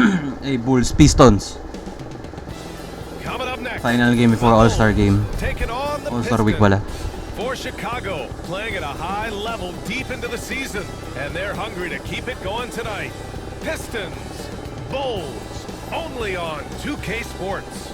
Hey, Bulls, Pistons. Coming up next, Final game before All-Star game. taking on the All-Star week Pistons. pala. For Chicago, playing at a high level deep into the season, and they're hungry to keep it going tonight. Pistons, Bulls, only on 2K Sports.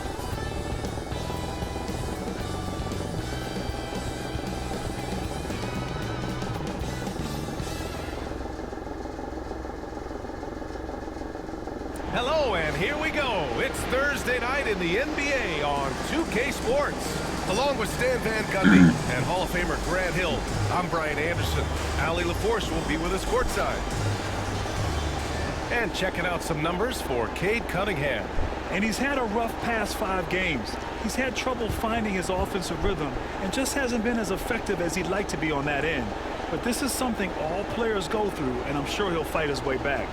Hello, and here we go. It's Thursday night in the NBA on 2K Sports. Along with Stan Van Gundy and Hall of Famer Grant Hill, I'm Brian Anderson. Ali LaForce will be with us courtside. And checking out some numbers for Cade Cunningham. And he's had a rough past 5 games. He's had trouble finding his offensive rhythm and just hasn't been as effective as he'd like to be on that end. But this is something all players go through, and I'm sure he'll fight his way back.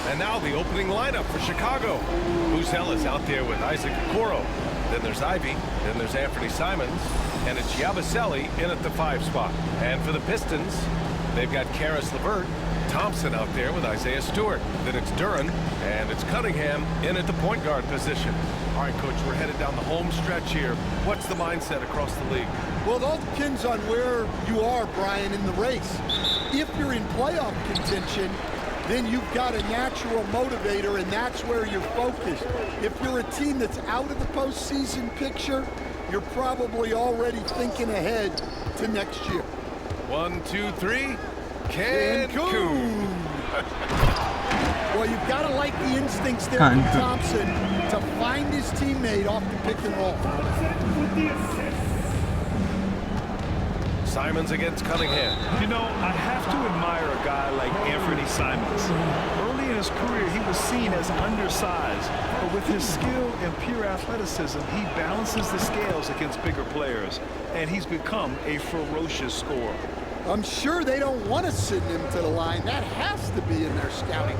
And now the opening lineup for Chicago. Bouzelle is out there with Isaac Okoro. Then there's Ivy. Then there's Anthony Simons. And it's Yabusele in at the 5 spot. And for the Pistons, they've got Karis LeVert. Thompson out there with Isaiah Stewart. Then it's Duren, and it's Cunningham in at the point guard position. All right, Coach, we're headed down the home stretch here. What's the mindset across the league? Well, it all depends on where you are, Brian, in the race. If you're in playoff contention, then you've got a natural motivator, and that's where you're focused. If you're a team that's out of the postseason picture, you're probably already thinking ahead to next year. 1, 2, 3. Cancun. Well, you've got to like the instincts there from Thompson to find his teammate off the pick and roll. Simons against Cunningham. You know, I have to admire a guy like Anthony Simons. Early in his career, he was seen as undersized, but with his skill and pure athleticism, he balances the scales against bigger players, and he's become a ferocious scorer. I'm sure they don't want to send him to the line. That has to be in their scouting.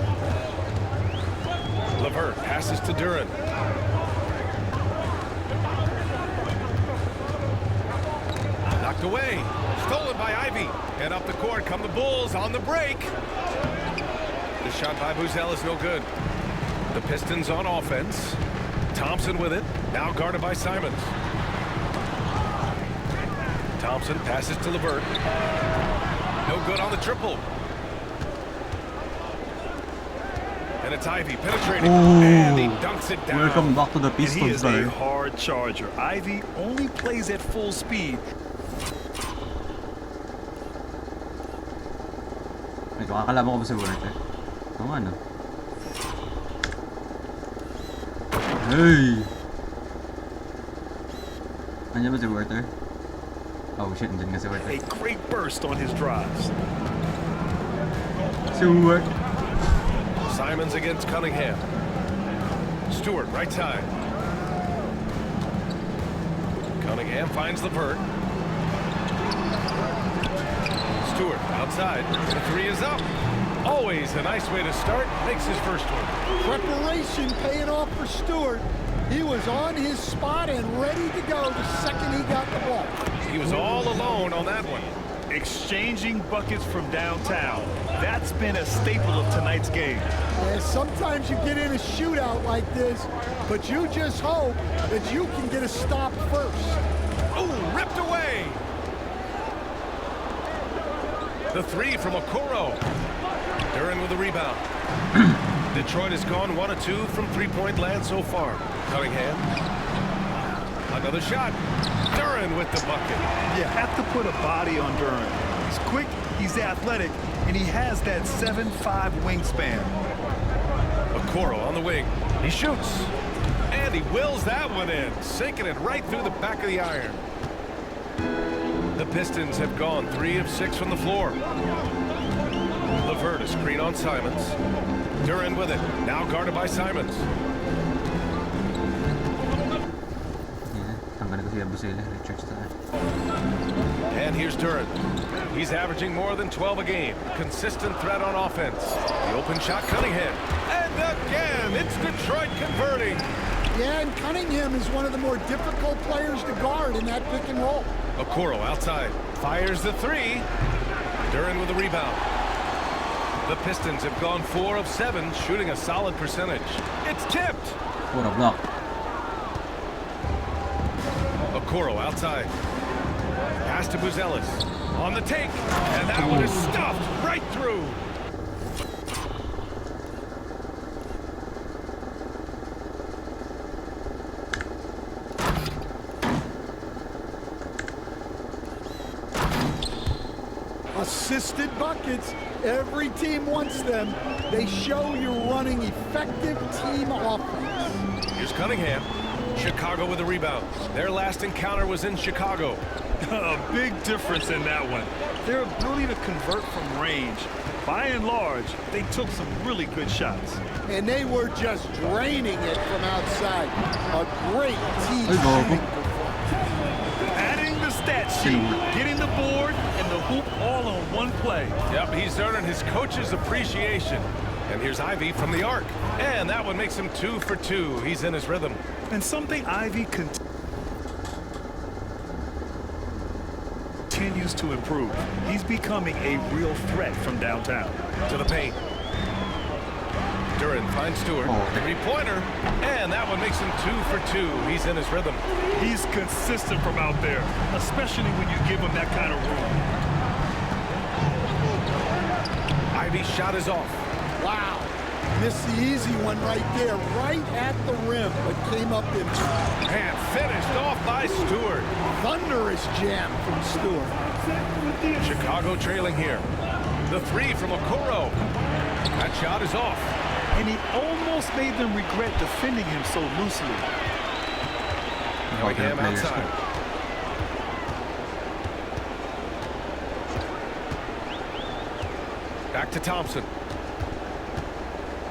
LeVert passes to Duren. Knocked away. Stolen by Ivy. And up the court come the Bulls on the break. The shot by Bouzelle is no good. The Pistons on offense. Thompson with it. Now guarded by Simons. Thompson passes to LeVert. No good on the triple. And it's Ivy penetrating. And he dunks it down. Welcome back to the And he Pistons, is a guys. hard charger. Ivy only plays at full speed. May kakalaban ko ba si Werther? Oo nga, no? Hey! Nandiyan ba si Werther? Oh shit, nandiyan nga si Werther. A great burst on his drives. Stewart. Simons against Cunningham. Stewart, right side. Cunningham finds LeVert. Stewart outside. The 3 is up. Always a nice way to start. Makes his first one. Preparation paying off for Stewart. He was on his spot and ready to go the second he got the ball. He was all alone on that one. Exchanging buckets from downtown. That's been a staple of tonight's game. Yeah, sometimes you get in a shootout like this, but you just hope that you can get a stop first. Oh, ripped away. The 3 from Okoro. Duren with the rebound. Detroit has gone 1 of 2 from three-point land so far. Cunningham. Another shot. Duren with the bucket. You have to put a body on Duren. He's quick, he's athletic, and he has that 7'5" wingspan. Okoro on the wing. He shoots. And he wills that one in, sinking it right through the back of the iron. The Pistons have gone 3 of 6 from the floor. LeVert a screen on Simons. Duren with it. Now guarded by Simons. And here's Duren. He's averaging more than 12 a game. Consistent threat on offense. The open shot, Cunningham. And again, it's Detroit converting. Yeah, and Cunningham is one of the more difficult players to guard in that pick and roll. Okoro outside. Fires the 3. Duren with the rebound. The Pistons have gone 4 of 7, shooting a solid percentage. It's tipped. What a block. Okoro outside. Pass to Buzelis. On the take. And that one is stuffed right through. Assisted buckets. Every team wants them. They show you're running effective team offense. Here's Cunningham. Chicago with the rebound. Their last encounter was in Chicago. A big difference in that one. Their ability to convert from range. By and large, they took some really good shots. And they were just draining it from outside. A great team Ôi dồi, shooting performance. Adding the stat sheet, getting the board, and the hoop all on one play. Yep, he's earning his coach's appreciation. And here's Ivy from the arc. And that one makes him 2 for 2. He's in his rhythm. And something Ivy continues to improve. He's becoming a real threat from downtown. To the paint. Duran finds Stewart. Oh. Three-pointer. And that one makes him 2 for 2. He's in his rhythm. He's consistent from out there, especially when you give him that kind of room. Ivy's shot is off. Wow. Missed the easy one right there, right at the rim, but came up in And finished off by Stewart. thunderous jam from Stewart. Chicago trailing here. The three from Okoro. That shot is off. And he almost made them regret defending him so loosely. Cunningham outside. Back to Thompson.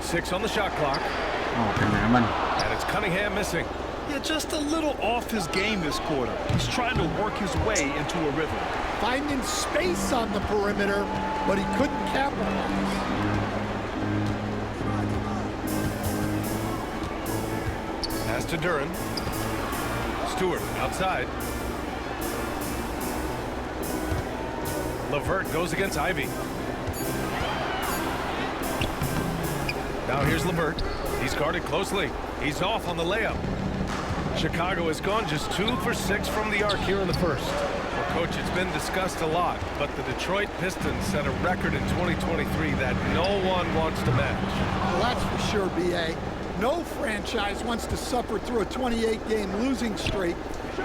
6 on the shot clock. Oh, kena naman. And it's Cunningham missing. Yeah, just a little off his game this quarter. He's trying to work his way into a rhythm. Finding space on the perimeter, but he couldn't capitalize. Pass to Duran. Stewart outside. LeVert goes against Ivy. Now here's LeVert. He's guarded closely. He's off on the layup. Chicago has gone just 2 for 6 from the arc here in the first. Well, Coach, it's been discussed a lot, but the Detroit Pistons set a record in 2023 that no one wants to match. Well, that's for sure, B.A. No franchise wants to suffer through a 28-game losing streak.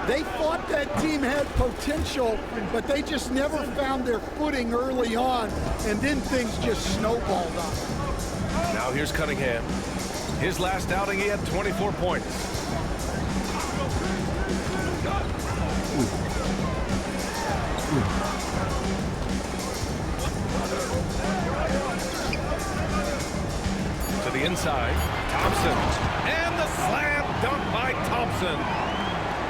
They thought that team had potential, but they just never found their footing early on, and then things just snowballed on them. Now here's Cunningham. His last outing, he had 24 points. To the inside, Thompson. And the slam dunk by Thompson.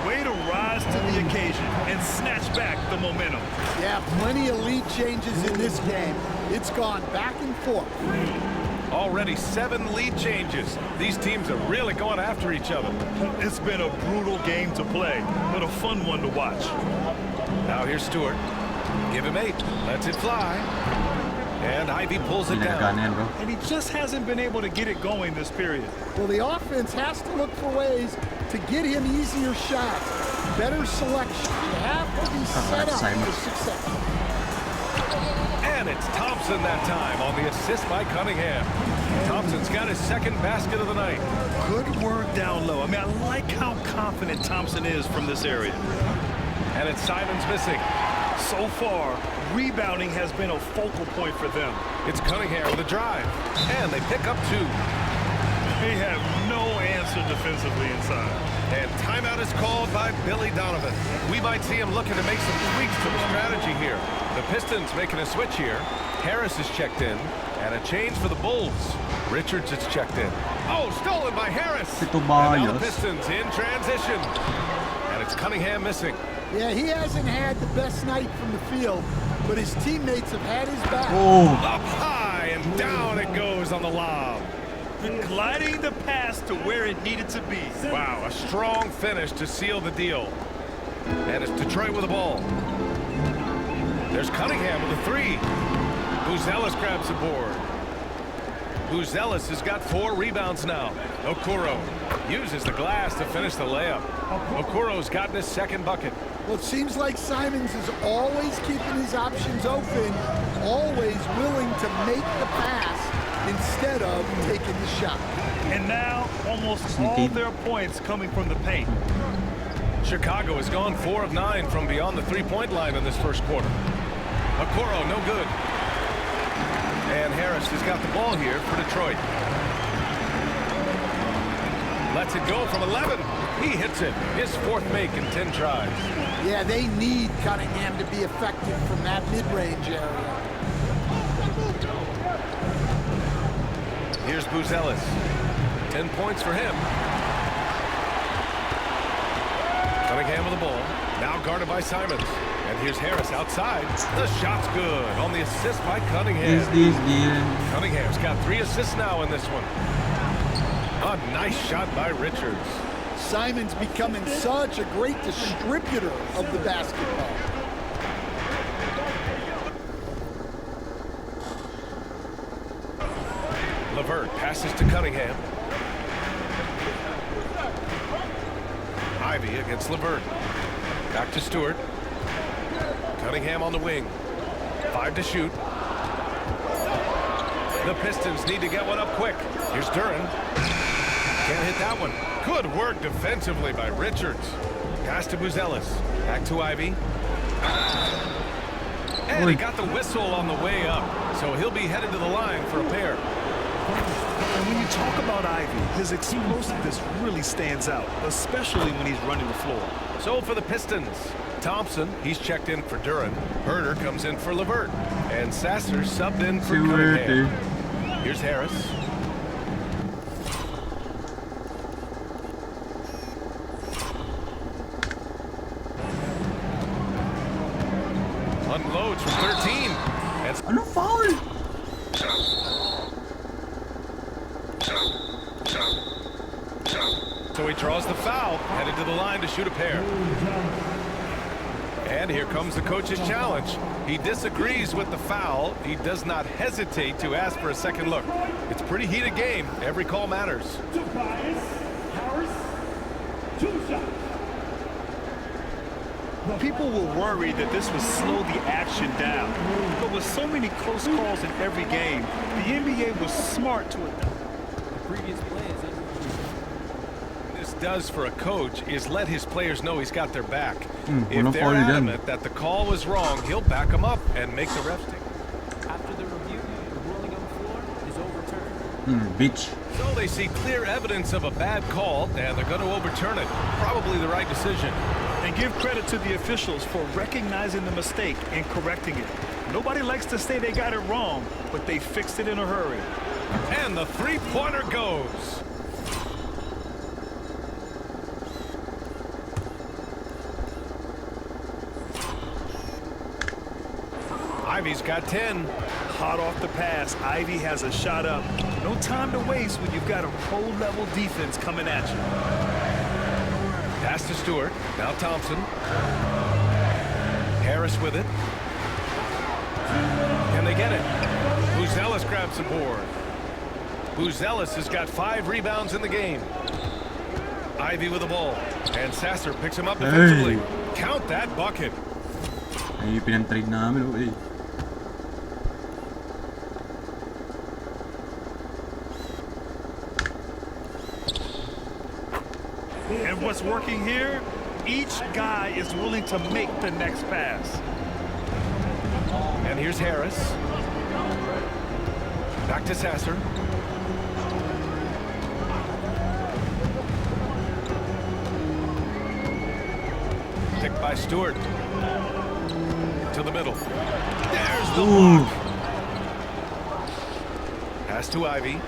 Way to rise to the occasion and snatch back the momentum. Yeah, plenty of lead changes in this game. It's gone back and forth. Already 7 lead changes. These teams are really going after each other. It's been a brutal game to play, but a fun one to watch. Now here's Stewart. Give him 8. Lets it fly. And Ivy pulls it Pinagana down. yan, bro. And he just hasn't been able to get it going this period. Well, the offense has to look for ways to get him easier shots, better selection. You have to be set up for success. And it's Thompson that time on the assist by Cunningham. Thompson's got his second basket of the night. Good work down low. I mean, I like how confident Thompson is from this area. And it's Simons missing. So far, rebounding has been a focal point for them. It's Cunningham with a drive. And they pick up 2. They have no answer defensively inside. And timeout is called by Billy Donovan. We might see him looking to make some tweaks to the strategy here. The Pistons making a switch here. Harris is checked in. And a change for the Bulls. Richards is checked in. Oh, stolen by Harris. Ito And ba now the yun? Pistons in transition. And it's Cunningham missing. Yeah, he hasn't had the best night from the field, but his teammates have had his back. Oh, Up high and down it goes on the lob. Gliding the pass to where it needed to be. Wow, a strong finish to seal the deal. And it's Detroit with the ball. There's Cunningham with a 3. Buzelis grabs the board. Buzelis has got 4 rebounds now. Okoro uses the glass to finish the layup. Okoro's gotten his second bucket. Well, it seems like Simons is always keeping his options open, always willing to make the pass instead of taking the shot. And now, almost all their points coming from the paint. Chicago has gone 4 of 9 from beyond the three-point line in this first quarter. Okoro, no good. And Harris has got the ball here for Detroit. Lets it go from 11. He hits it. His 4th make in 10 tries. Yeah, they need Cunningham to be effective from that mid-range area. Here's Buzelis. 10 points for him. Cunningham with the ball. Now guarded by Simons. And here's Harris outside. The shot's good on the assist by Cunningham. Cunningham's got 3 assists now in this one. A nice shot by Richards. Simons becoming such a great distributor of the basketball. LeVert passes to Cunningham. Ivy against LeVert. Back to Stewart. Cunningham on the wing. 5 to shoot. The Pistons need to get one up quick. Here's Duran. Can't hit that one. Good work defensively by Richards. Pass to Buzelis. Back to Ivy. And he got the whistle on the way up. So he'll be headed to the line for a pair. And when you talk about Ivy, his explosiveness really stands out, especially when he's running the floor. So for the Pistons, Thompson, he's checked in for Duran. Herder comes in for LeVert. And Sasser subbed in for Cunningham. Here's Harris. Unloads from 13. Ano foul? So he draws the foul, headed to the line to shoot a pair. And here comes the coach's challenge. He disagrees with the foul. He does not hesitate to ask for a second look. It's a pretty heated game. Every call matters. People were worried that this would slow the action down. But with so many close calls in every game, the NBA was smart to adapt. This does for a coach is let his players know he's got their back. If they're adamant that the call was wrong, he'll back them up and make the refs take. After the review, the ruling on the floor is overturned. Bitch. So they see clear evidence of a bad call, and they're going to overturn it. Probably the right decision. And give credit to the officials for recognizing the mistake and correcting it. Nobody likes to say they got it wrong, but they fixed it in a hurry. And the three-pointer goes. Ivy's got 10. Hot off the pass, Ivy has a shot up. No time to waste when you've got a pro-level defense coming at you. Pass to Stewart. Now Thompson. Harris with it. Can they get it? Buzelis grabs the board. Buzelis has got 5 rebounds in the game. Ivy with the ball. And Sasser picks him up defensively. Count that bucket. Ay, pinang-trade namin, oh, eh. And what's working here? Each guy is willing to make the next pass. And here's Harris. Back to Sasser. Picked by Stewart. To the middle. There's the block. Pass to Ivy.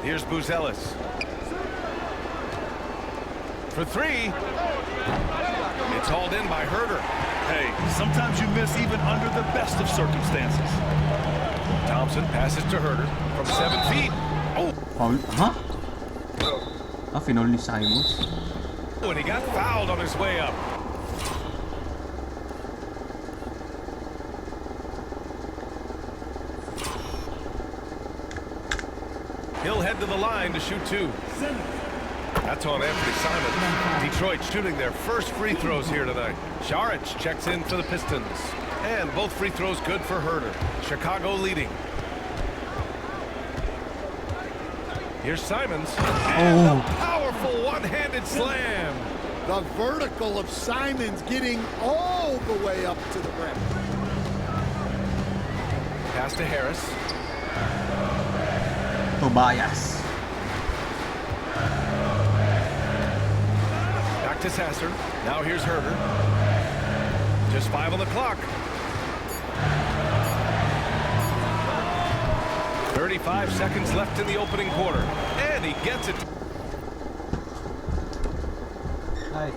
Here's Buzelis. For 3. It's hauled in by Herder. Hey, sometimes you miss even under the best of circumstances. Thompson passes to Herder from 7 feet. Oh, Foul? Huh? Ah, finol ni Simons. and he got fouled on his way up. He'll head to the line to shoot 2. That's on Anthony Simons. Detroit shooting their first free throws here tonight. Mirage checks in for the Pistons. And both free throws good for Herder. Chicago leading. Here's Simons. And a powerful one-handed slam. The vertical of Simons getting all the way up to the rim. Pass to Harris. Tobias. Back to Sasser. Now here's Herder. Just 5 on the clock. 35 seconds left in the opening quarter. And he gets it. Hi.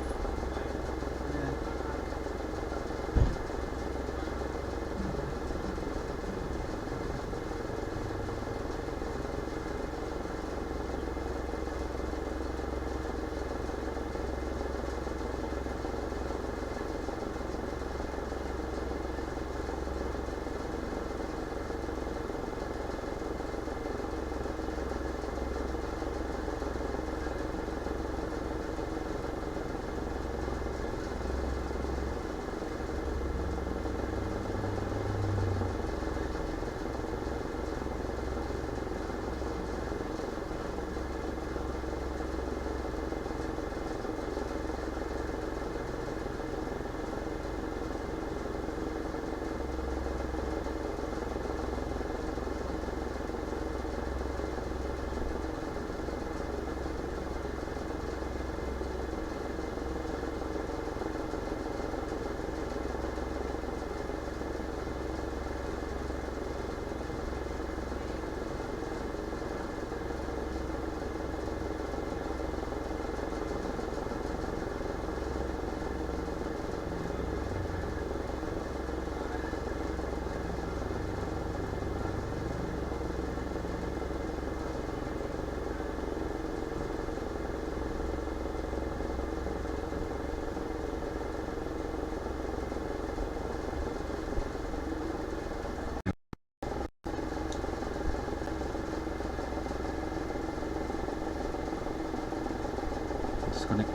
Disconnect.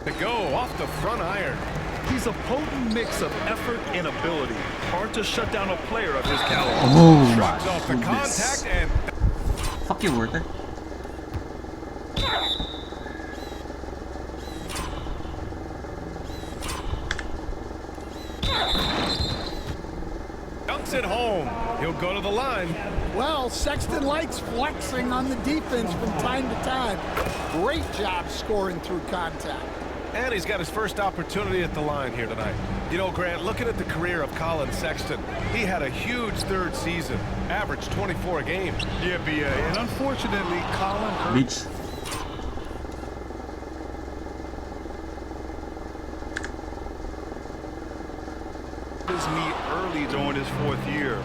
To go off the front iron. He's a potent mix of effort and ability. Hard to shut down a player of his caliber. Oh Shrugs my off the goodness. contact and Fuck you, Werther. dunks it home. He'll go to the line. Well, Sexton likes flexing on the defense from time to time. Great job scoring through contact. And he's got his first opportunity at the line here tonight. You know, Grant, looking at the career of Colin Sexton, he had a huge third season, averaged 24 a game. Yeah, B.A. And unfortunately, Colin hurt Beach. his knee early during his 4th year.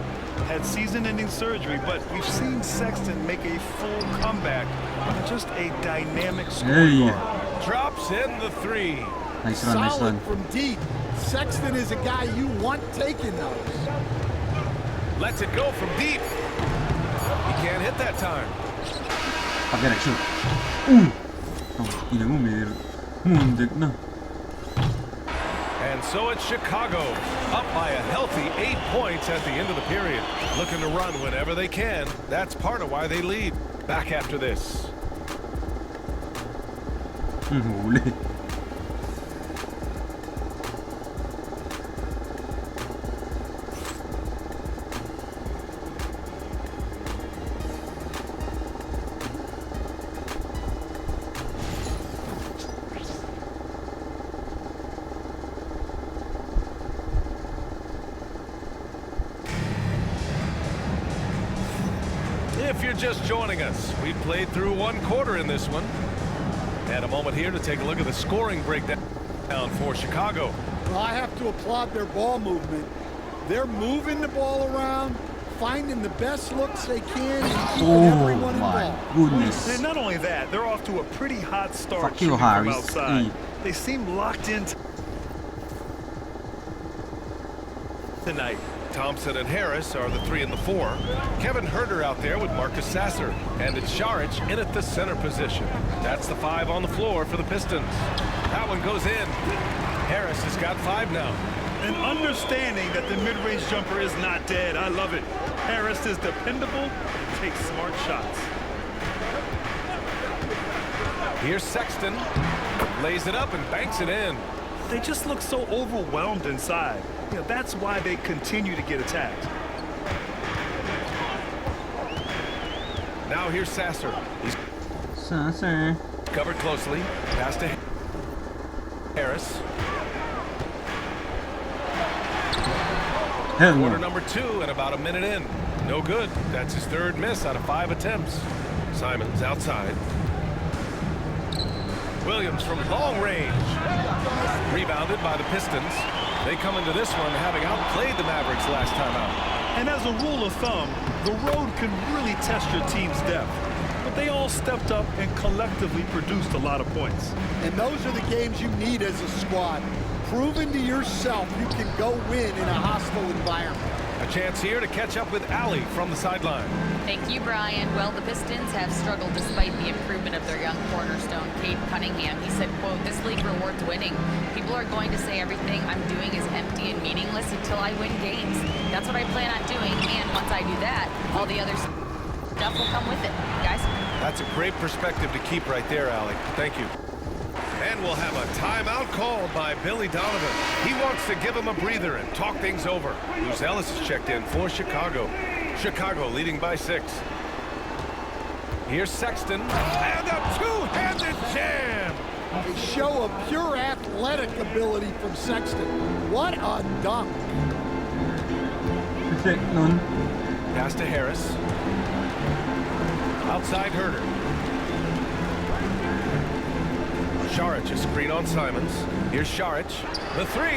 Had season-ending surgery, but we've seen Sexton make a full comeback with just a dynamic scoring Hey. guard. Drops in the 3. Nice run, nice Solid run. from deep. Sexton is a guy you want taking those. Lets it go from deep. He can't hit that time. Pakai shoot. Oh, tidak ngumir. Mundik na. And so it's Chicago, up by a healthy 8 points at the end of the period. Looking to run whenever they can. That's part of why they lead. Back after this. Huli. If you're just joining us, we played through 1 quarter in this one. And a moment here to take a look at the scoring breakdown for Chicago. Well, I have to applaud their ball movement. They're moving the ball around, finding the best looks they can, and keeping everyone my involved. goodness. And not only that, they're off to a pretty hot start Fuck you, shooting from Harris. outside. Hey. They seem locked in. tonight. Thompson and Harris are the 3 and the 4. Kevin Herter out there with Marcus Sasser. And it's Saric in at the center position. That's the 5 on the floor for the Pistons. That one goes in. Harris has got 5 now. An understanding that the mid-range jumper is not dead. I love it. Harris is dependable, takes smart shots. Here's Sexton. Lays it up and banks it in. They just look so overwhelmed inside. You know, that's why they continue to get attacked. Now here's Sasser. He's Sasser. covered closely. Pass to Harris. Hell Quarter no. number 2 and about a minute in. No good. That's his 3rd miss out of 5 attempts. Simons outside. Williams from long range. Rebounded by the Pistons. They come into this one having outplayed the Mavericks last time out. And as a rule of thumb, the road can really test your team's depth. But they all stepped up and collectively produced a lot of points. And those are the games you need as a squad. Proven to yourself you can go win in a hostile environment. A chance here to catch up with Allie from the sideline. Thank you, Brian. Well, the Pistons have struggled despite the improvement of their young cornerstone, Cade Cunningham. He said, quote, "This league rewards winning. People are going to say everything I'm doing is empty and meaningless until I win games. That's what I plan on doing, and once I do that, all the other stuff will come with it." Guys? That's a great perspective to keep right there, Allie. Thank you. And we'll have a timeout called by Billy Donovan. He wants to give him a breather and talk things over. Luz Ellis is checked in for Chicago. Chicago leading by 6. Here's Sexton. And a two-handed jam. A show of pure athletic ability from Sexton. What a dunk. Perfect nun. Pass to Harris. Outside Herter. Saric, a screen on Simons. Here's Saric. The 3.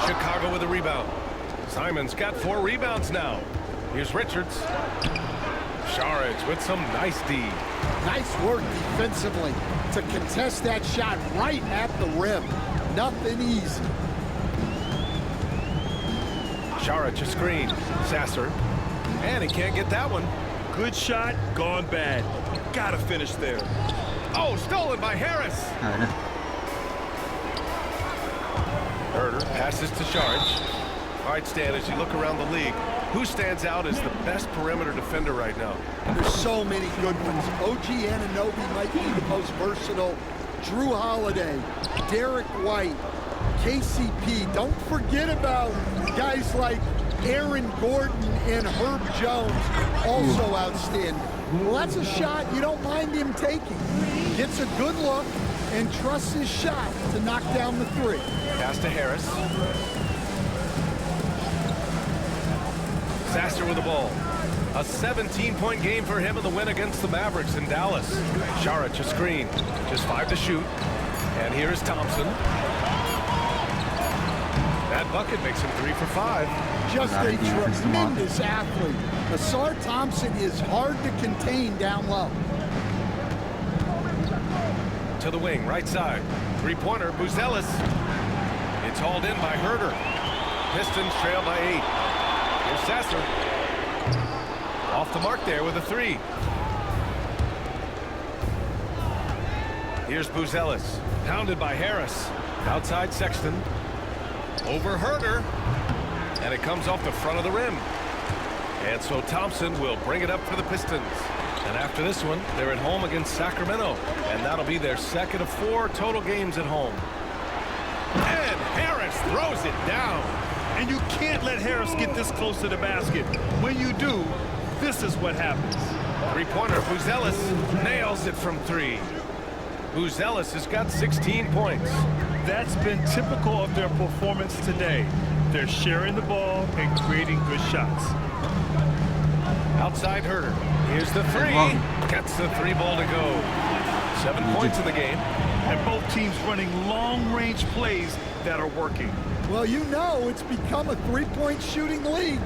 Chicago with a rebound. Simons got 4 rebounds now. Here's Richards. Saric with some nice D. Nice work defensively to contest that shot right at the rim. Nothing easy. Saric a screen. Sasser. And he can't get that one. Good shot, gone bad. You gotta finish there. Oh, stolen by Harris. Hade. Herter passes to Saric. All right, Stan, as you look around the league, who stands out as the best perimeter defender right now? There's so many good ones. OG Anunoby might be the most versatile. Drew Holiday, Derek White, KCP. Don't forget about guys like Aaron Gordon and Herb Jones, also outstanding. Well, that's a shot you don't mind him taking. Gets a good look and trusts his shot to knock down the 3. Pass to Harris. Sasser with the ball. A 17-point game for him in the win against the Mavericks in Dallas. Saric a screen. Just 5 to shoot. And here is Thompson. That bucket makes him 3 for 5. Just a tremendous athlete. Asar Thompson is hard to contain down low. To the wing, right side. 3-pointer, Buzelis. It's hauled in by Herter. Pistons trail by 8. Here's Sasser. Off the mark there with a 3. Here's Buzelis. Pounded by Harris. Outside Sexton. Over Herter. And it comes off the front of the rim. And so Thompson will bring it up for the Pistons. And after this one, they're at home against Sacramento. And that'll be their 2nd of 4 total games at home. And Harris throws it down. And you can't let Harris get this close to the basket. When you do, this is what happens. 3-pointer, Buzelis nails it from 3. Buzelis has got 16 points. That's been typical of their performance today. They're sharing the ball and creating good shots. Outside Herter. Here's the 3. Gets the 3 ball to go. 7 points in the game. And both teams running long-range plays that are working. Well, you know it's become a 3-point shooting league.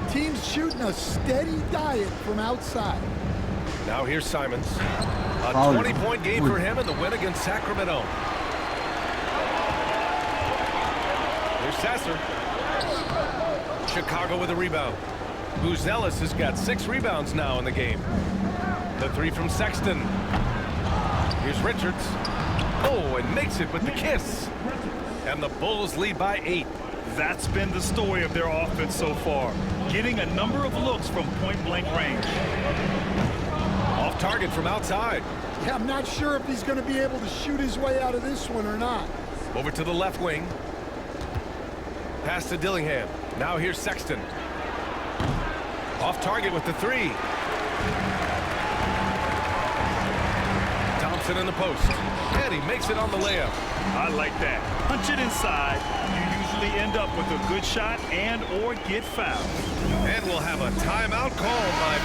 Teams shooting a steady diet from outside. Now here's Simons. A 20-point game for him in the win against Sacramento. Here's Sasser. Chicago with a rebound. Booz Ellis has got 6 rebounds now in the game. The 3 from Sexton. Here's Richards. Oh, and makes it with the kiss. And the Bulls lead by 8. That's been the story of their offense so far, getting a number of looks from point-blank range. Off target from outside. Yeah, I'm not sure if he's going to be able to shoot his way out of this one or not. Over to the left wing. Pass to Dillingham. Now here's Sexton. Off target with the 3. Thompson in the post. And he makes it on the layup. I like that. Punch it inside. You usually end up with a good shot and or get fouled. And we'll have a timeout called by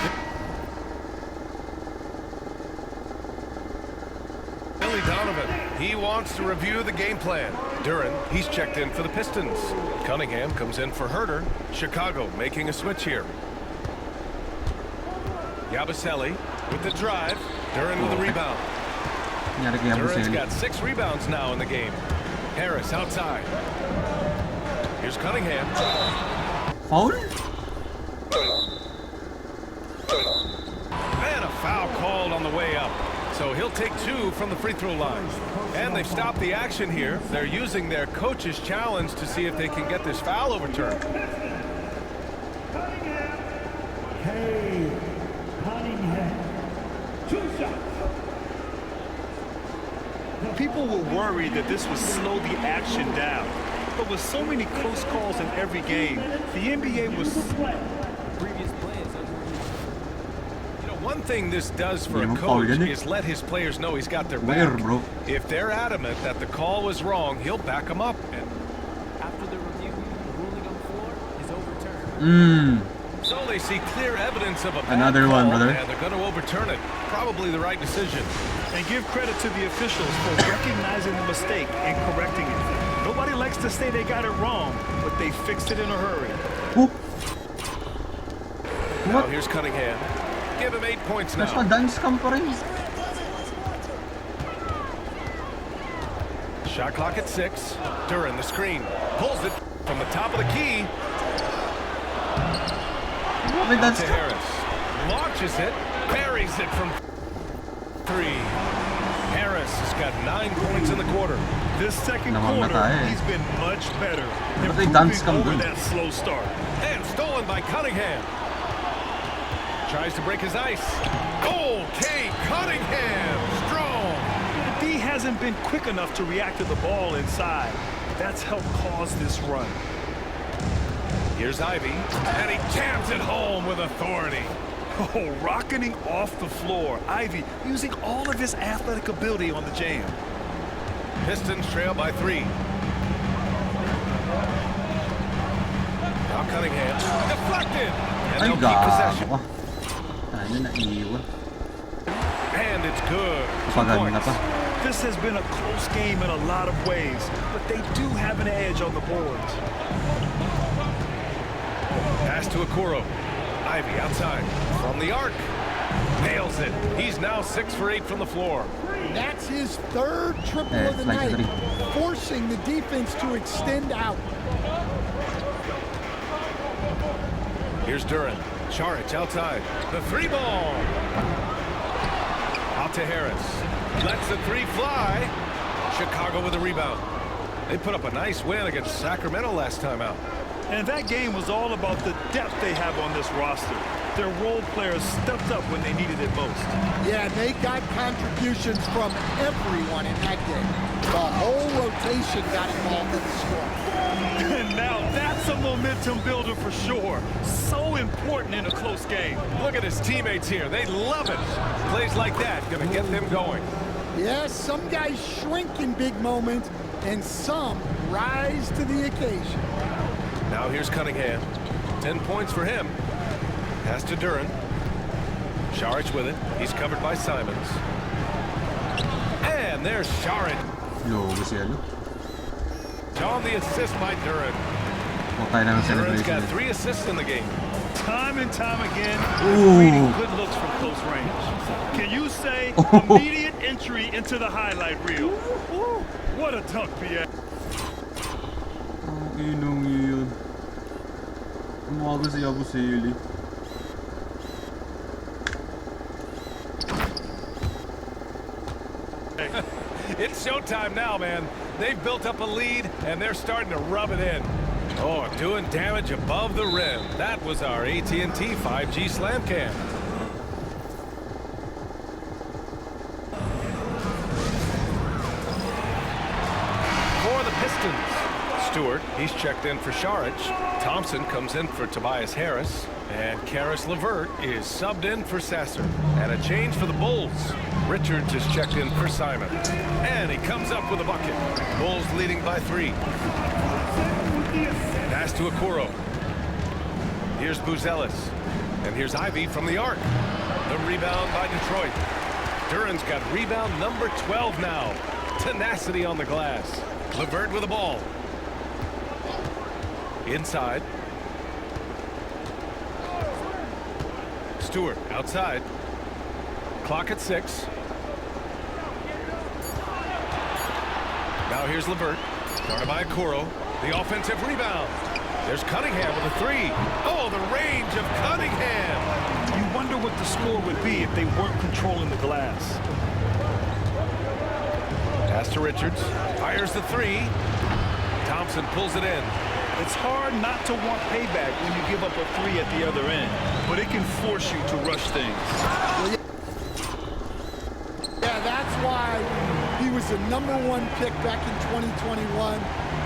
Billy Donovan. He wants to review the game plan. Duren, he's checked in for the Pistons. Cunningham comes in for Herter. Chicago making a switch here. Yabusele with the drive. Duren with the rebound. Duren's got 6 rebounds now in the game. Harris outside. Here's Cunningham. Foul? And a foul called on the way up. So he'll take 2 from the free throw line. And they've stopped the action here. They're using their coach's challenge to see if they can get this foul overturned. People were worried that this would slow the action down. But with so many close calls in every game, the NBA was... Previous play is over. You know, one thing this does for a coach is let his players know he's got their back. If they're adamant that the call was wrong, he'll back them up. After the review, the ruling on the floor is overturned. So they see clear evidence of a bad Another call, one, brother. and they're going to overturn it. Probably the right decision. And give credit to the officials for recognizing the mistake and correcting it. Nobody likes to say they got it wrong, but they fixed it in a hurry. Now here's Cunningham. Give him 8 points now. Dance cam pa rin. Shot clock at 6. Duren the screen. Pulls it from the top of the key. May dance To cam. Harris. Launches it. Buries it from 3. Harris has got 9 points in the quarter. This second Namang quarter, natay. he's been much better, But dance cam improving over dun. that slow start. And stolen by Cunningham. Tries to break his ice. Oh, Kate Cunningham. Strong. D hasn't been quick enough to react to the ball inside. That's helped cause this run. Here's Ivy. And he jams it home with authority. Oh, rocketing off the floor. Ivy using all of his athletic ability on the jam. Pistons trail by 3. Now Cunningham. Deflected. And Ay, they'll keep possession. gago. Ano na iwan. And it's good. 2 Paganda points. pa. This has been a close game in a lot of ways, but they do have an edge on the boards. Pass to Okoro. Ivy outside. From the arc. Nails it. He's now 6 for 8 from the floor. That's his 3rd triple of the like night, 3. forcing the defense to extend out. Here's Duren. Charic outside. The 3 ball. Out to Harris. Lets the 3 fly. Chicago with a rebound. They put up a nice win against Sacramento last time out. And that game was all about the depth they have on this roster. Their role players stepped up when they needed it most. Yeah, and they got contributions from everyone in that game. The whole rotation got involved in the score. And now that's a momentum builder for sure. So important in a close game. Look at his teammates here. They love it. Plays like that gonna get them going. Yes, some guys shrink in big moments, and some rise to the occasion. Now here's Cunningham. 10 points for him. Pass to Duren. Charic with it. He's covered by Simons. And there's Charic. Logo siya, lo. On the assist by Duren. Okay na ng Duren's celebration. got 3 assists in the game. Time and time again, Ooh. creating good looks from close range. Can you say immediate entry into the highlight reel? Ooh, what a dunk, Pierre. Inong yun. Umaga si Yabusele. It's showtime now, man. They've built up a lead, and they're starting to rub it in. Oh, doing damage above the rim. That was our AT&T 5G slam cam. For the Pistons, Stewart, he's checked in for Saric. Thompson comes in for Tobias Harris. And Karis LeVert is subbed in for Sasser. And a change for the Bulls. Richards is checked in for Simon. And he comes up with a bucket. Bulls leading by 3. Pass to Okoro. Here's Buzelis. And here's Ivy from the arc. The rebound by Detroit. Duran's got rebound number 12 now. Tenacity on the glass. LeVert with the ball. Inside. Stewart outside. Clock at 6. Now here's LeVert. Guarded by Okoro. The offensive rebound. There's Cunningham with a 3. Oh, the range of Cunningham. You wonder what the score would be if they weren't controlling the glass. Pass to Richards. Fires the 3. Thompson pulls it in. It's hard not to want payback when you give up a 3 at the other end, but it can force you to rush things. Yeah, that's why he was the #1 pick back in 2021.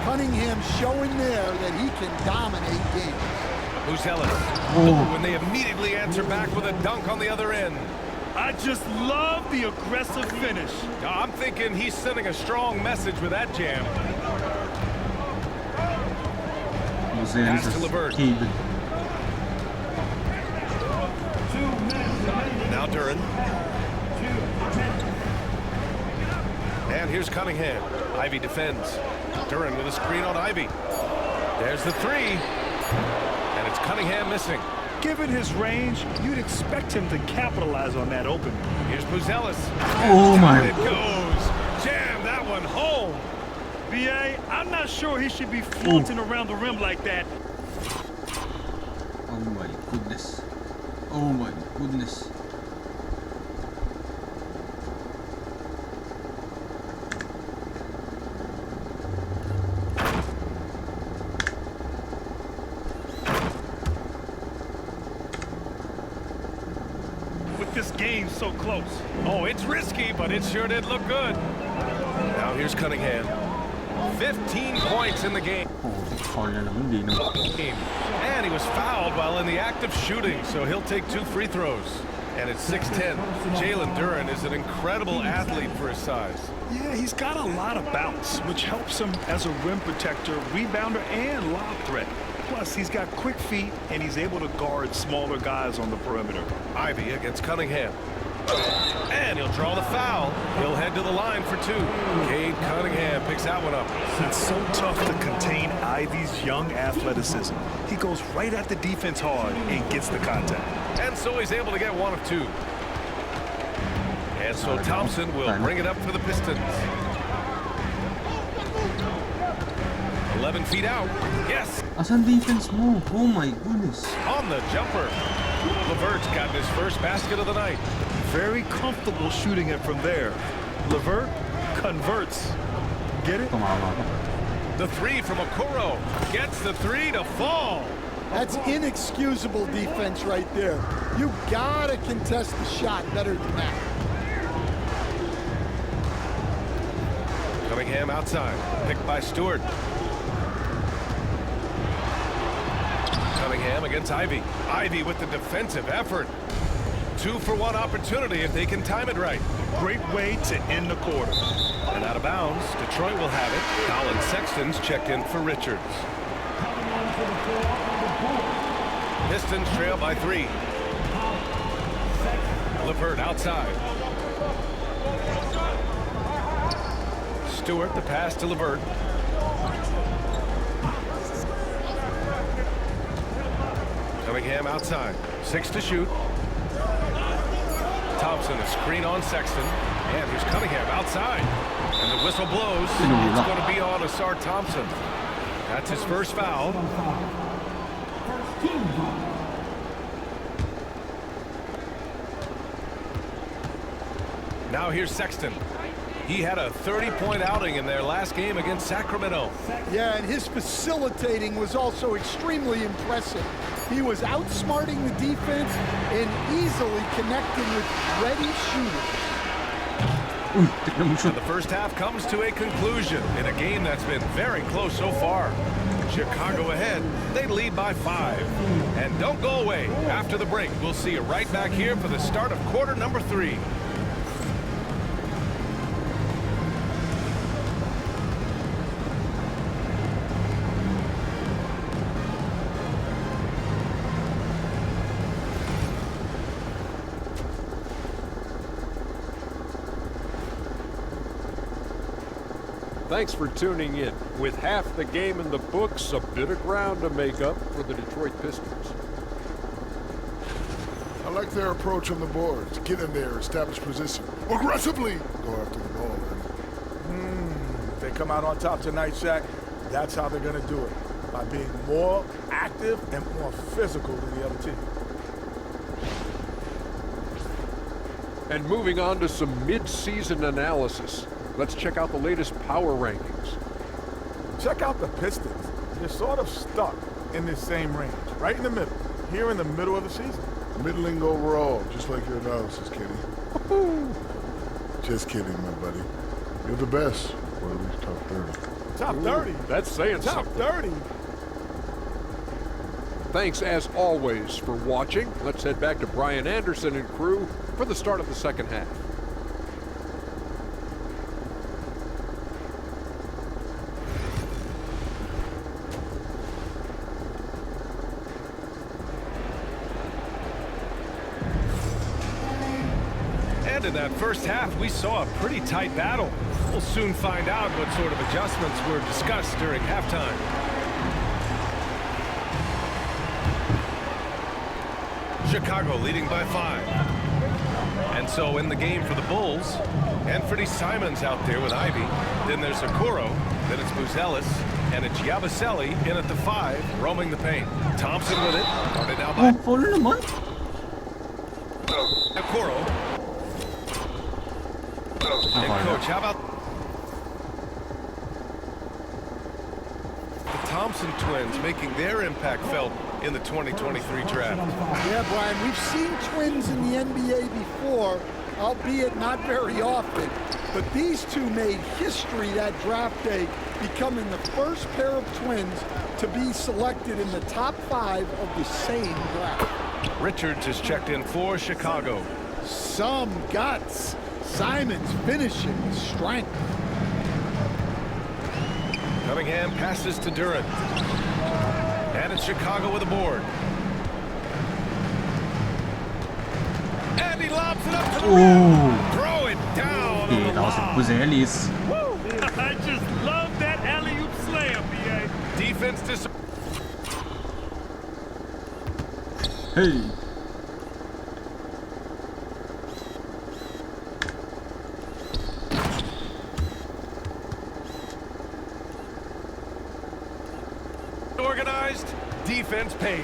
Cunningham showing there that he can dominate games. Buzelis. Oh, and they immediately answer back with a dunk on the other end. I just love the aggressive finish. I'm thinking he's sending a strong message with that jam. Pass to LeVert. Now Duran. And here's Cunningham. Ivy defends. Duran with a screen on Ivy. There's the 3. And it's Cunningham missing. Given his range, you'd expect him to capitalize on that opening. Here's Buzelis. Oh my. It goes. Jam that one home. B.A., I'm not sure he should be flaunting around the rim like that. Oh my goodness. Oh my goodness. With this game so close. Oh, it's risky, but it sure did look good. Now here's Cunningham. 15 points in the game. And he was fouled while in the act of shooting, so he'll take 2 free throws. And it's 6-10. Jalen Duran is an incredible athlete for his size. Yeah, he's got a lot of bounce, which helps him as a rim protector, rebounder, and lob threat. Plus, he's got quick feet, and he's able to guard smaller guys on the perimeter. Ivy against Cunningham. And he'll draw the foul. He'll head to the line for 2. Cade Cunningham picks that one up. It's so tough to contain Ivy's young athleticism. He goes right at the defense hard and gets the contact. And so he's able to get 1 of 2. And so Thompson will bring it up for the Pistons. 11 feet out. Yes. Asan defense mo? Oh my goodness. On the jumper. LeVert's gotten his first basket of the night. Very comfortable shooting it from there. LeVert converts. Get it? The 3 from Okoro. Gets the 3 to fall. That's inexcusable defense right there. You gotta contest the shot better than that. Cunningham outside. Picked by Stewart. Cunningham against Ivy. Ivy with the defensive effort. 2-for-1 opportunity if they can time it right. Great way to end the quarter. And out of bounds, Detroit will have it. Colin Sexton's checked in for Richards. Pistons trail by 3. LeVert outside. Stewart, the pass to LeVert. Cunningham outside. 6 to shoot. Thompson, a screen on Sexton. And here's Cunningham outside. And the whistle blows. It's going to be on Asar Thompson. That's his first foul. Now here's Sexton. He had a 30-point outing in their last game against Sacramento. Yeah, and his facilitating was also extremely impressive. He was outsmarting the defense and easily connecting with ready shooters. And the first half comes to a conclusion in a game that's been very close so far. Chicago ahead. They lead by 5. And don't go away. After the break, we'll see you right back here for the start of quarter number 3. Thanks for tuning in. With half the game in the books, a bit of ground to make up for the Detroit Pistons. I like their approach on the boards. Get in there, establish position. Aggressively go after the ball. If they come out on top tonight, Shaq, that's how they're going to do it. By being more active and more physical than the other team. And moving on to some mid-season analysis. Let's check out the latest power rankings. Check out the Pistons. They're sort of stuck in this same range, right in the middle, here in the middle of the season. Middling overall, just like your analysis, Kenny. Just kidding, my buddy. You're the best, or at least top 30. Top 30? That's saying Top something. 30? Thanks, as always, for watching. Let's head back to Brian Anderson and crew for the start of the second half. In that first half, we saw a pretty tight battle. We'll soon find out what sort of adjustments were discussed during halftime. Chicago leading by 5. And so in the game for the Bulls, Anthony Simons out there with Ivy. Then there's Okoro. Then it's Buzelis. And it's Yabusele in at the 5, roaming the paint. Thompson with it. Guarded now by Full naman. Okoro. And Coach, how about the Thompson twins making their impact felt in the 2023 draft? Yeah, Brian, we've seen twins in the NBA before, albeit not very often. But these two made history that draft day, becoming the first pair of twins to be selected in the top 5 of the same draft. Richards is checked in for Chicago. Some guts. Simons finishing with strength. Cunningham passes to Durant. And it's Chicago with a board. And he lobs it up to the rim. Throw it down. Okay, that was Buzelis. I just love that alley-oop slam, BA. Defense Hey. organized, defense pays.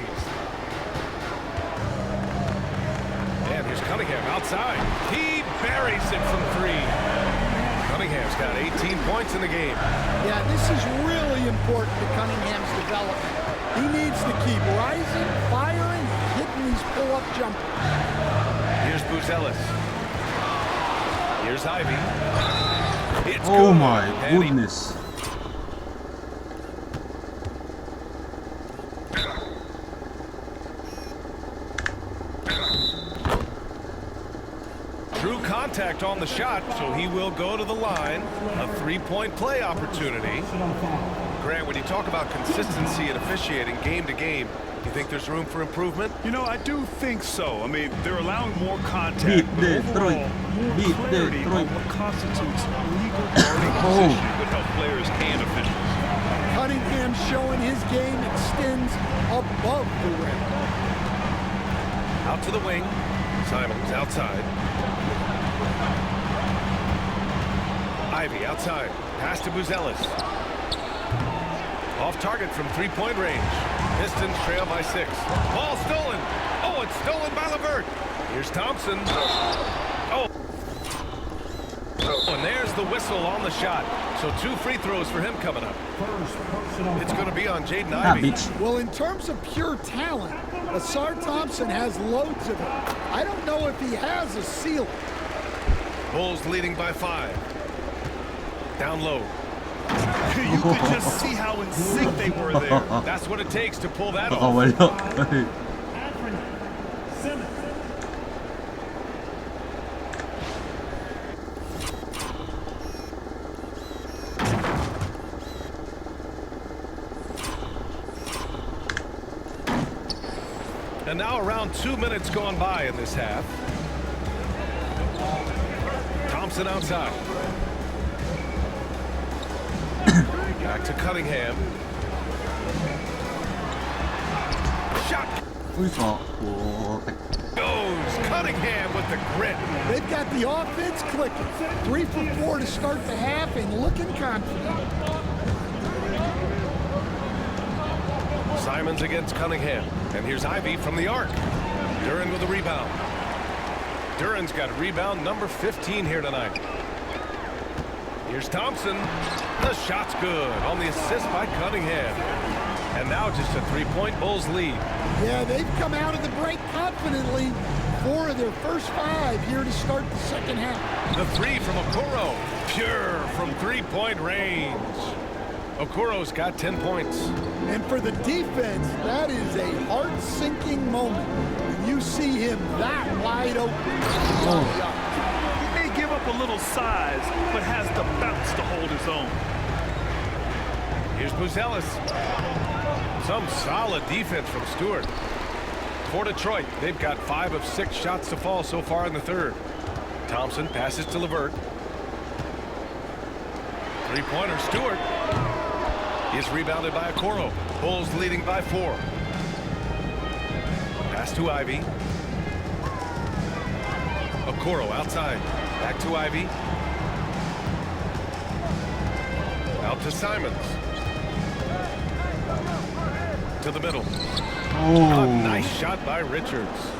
And here's Cunningham outside. He buries it from 3. Cunningham's got 18 points in the game. Yeah, this is really important to Cunningham's development. He needs to keep rising, firing, hitting these pull-up jumpers. Here's Buzelis. Here's Ivy. It's Oh good. my And he goodness. drew contact on the shot, so he will go to the line. A 3-point play opportunity. Grant, when you talk about consistency and officiating game to game, you think there's room for improvement? You know, I do think so. I mean, they're allowing more contact, Beat but Detroit. overall, more Beat clarity Detroit. on what constitutes legal guarding position would help players and officials. Cunningham showing his game extends above the rim. Out to the wing. Simons outside. Ivy outside. Pass to Buzelis. Off target from three-point range. Pistons trail by 6. Ball stolen. Oh, it's stolen by LeVert. Here's Thompson. Oh, and there's the whistle on the shot. So 2 free throws for him coming up. It's going to be on Jaden Ivey. Well, in terms of pure talent, Asar Thompson has loads of it. I don't know if he has a ceiling. Bulls leading by 5. Down low. You could just see how in sync they were there. That's what it takes to pull that off. And now around 2 minutes gone by in this half. Thompson outside. Back to Cunningham. Shot. Goes Cunningham with the grit. They've got the offense clicking. 3 for 4 to start the half and looking confident. Simons against Cunningham. And here's Ivey from the arc. Duren with a rebound. Duren's got rebound number 15 here tonight. Here's Thompson. The shot's good on the assist by Cunningham. And now just a 3-point Bulls lead. Yeah, they've come out of the break confidently. 4 of their first 5 here to start the second half. The 3 from Okoro. Pure from 3-point range. Okoro's got 10 points. And for the defense, that is a heart-sinking moment when you see him that wide open. He may give up a little size, but has the bounce to hold his own. Here's Buzelis. Some solid defense from Stewart. For Detroit, they've got 5 of 6 shots to fall so far in the third. Thompson passes to LeVert. Three-pointer, Stewart. Is rebounded by Okoro. Bulls leading by 4. Pass to Ivey. Okoro outside. Back to Ivey. Out to Simons. To the middle. A nice shot by Richards.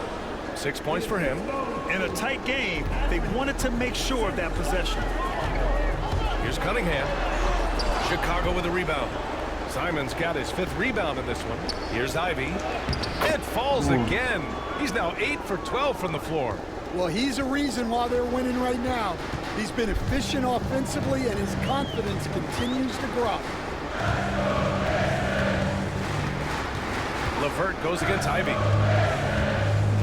6 points for him. In a tight game, they wanted to make sure of that possession. Here's Cunningham. Chicago with a rebound. Simons got his 5th rebound in this one. Here's Ivey. It falls again. He's now 8 for 12 from the floor. Well, he's a reason why they're winning right now. He's been efficient offensively, and his confidence continues to grow. LeVert goes against Ivey.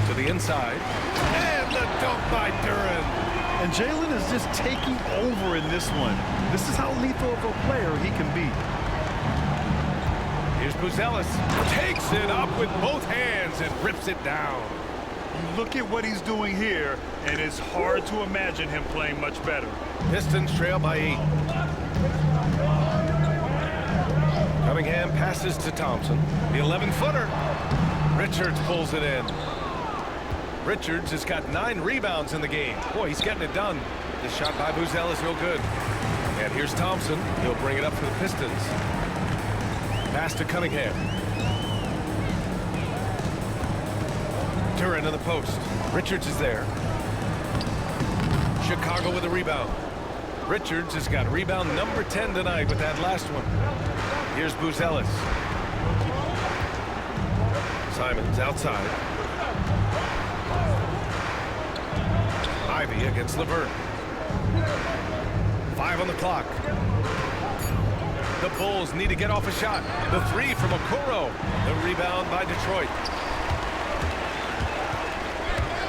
To the inside. And the dunk by Duren. And Jalen is just taking over in this one. This is how lethal of a player he can be. Here's Buzelis. Takes it up with both hands and rips it down. You look at what he's doing here, and it's hard to imagine him playing much better. Pistons trail by 8. Cunningham passes to Thompson. The 11-footer. Richards pulls it in. Richards has got 9 rebounds in the game. Boy, he's getting it done. This shot by Buzelis no good. And here's Thompson. He'll bring it up for the Pistons. Pass to Cunningham. Duren in the post. Richards is there. Chicago with a rebound. Richards has got rebound number 10 tonight with that last one. Here's Buzelis. Simons outside. Ivey against LeVert. 5 on the clock. The Bulls need to get off a shot. The 3 from Okoro. The rebound by Detroit.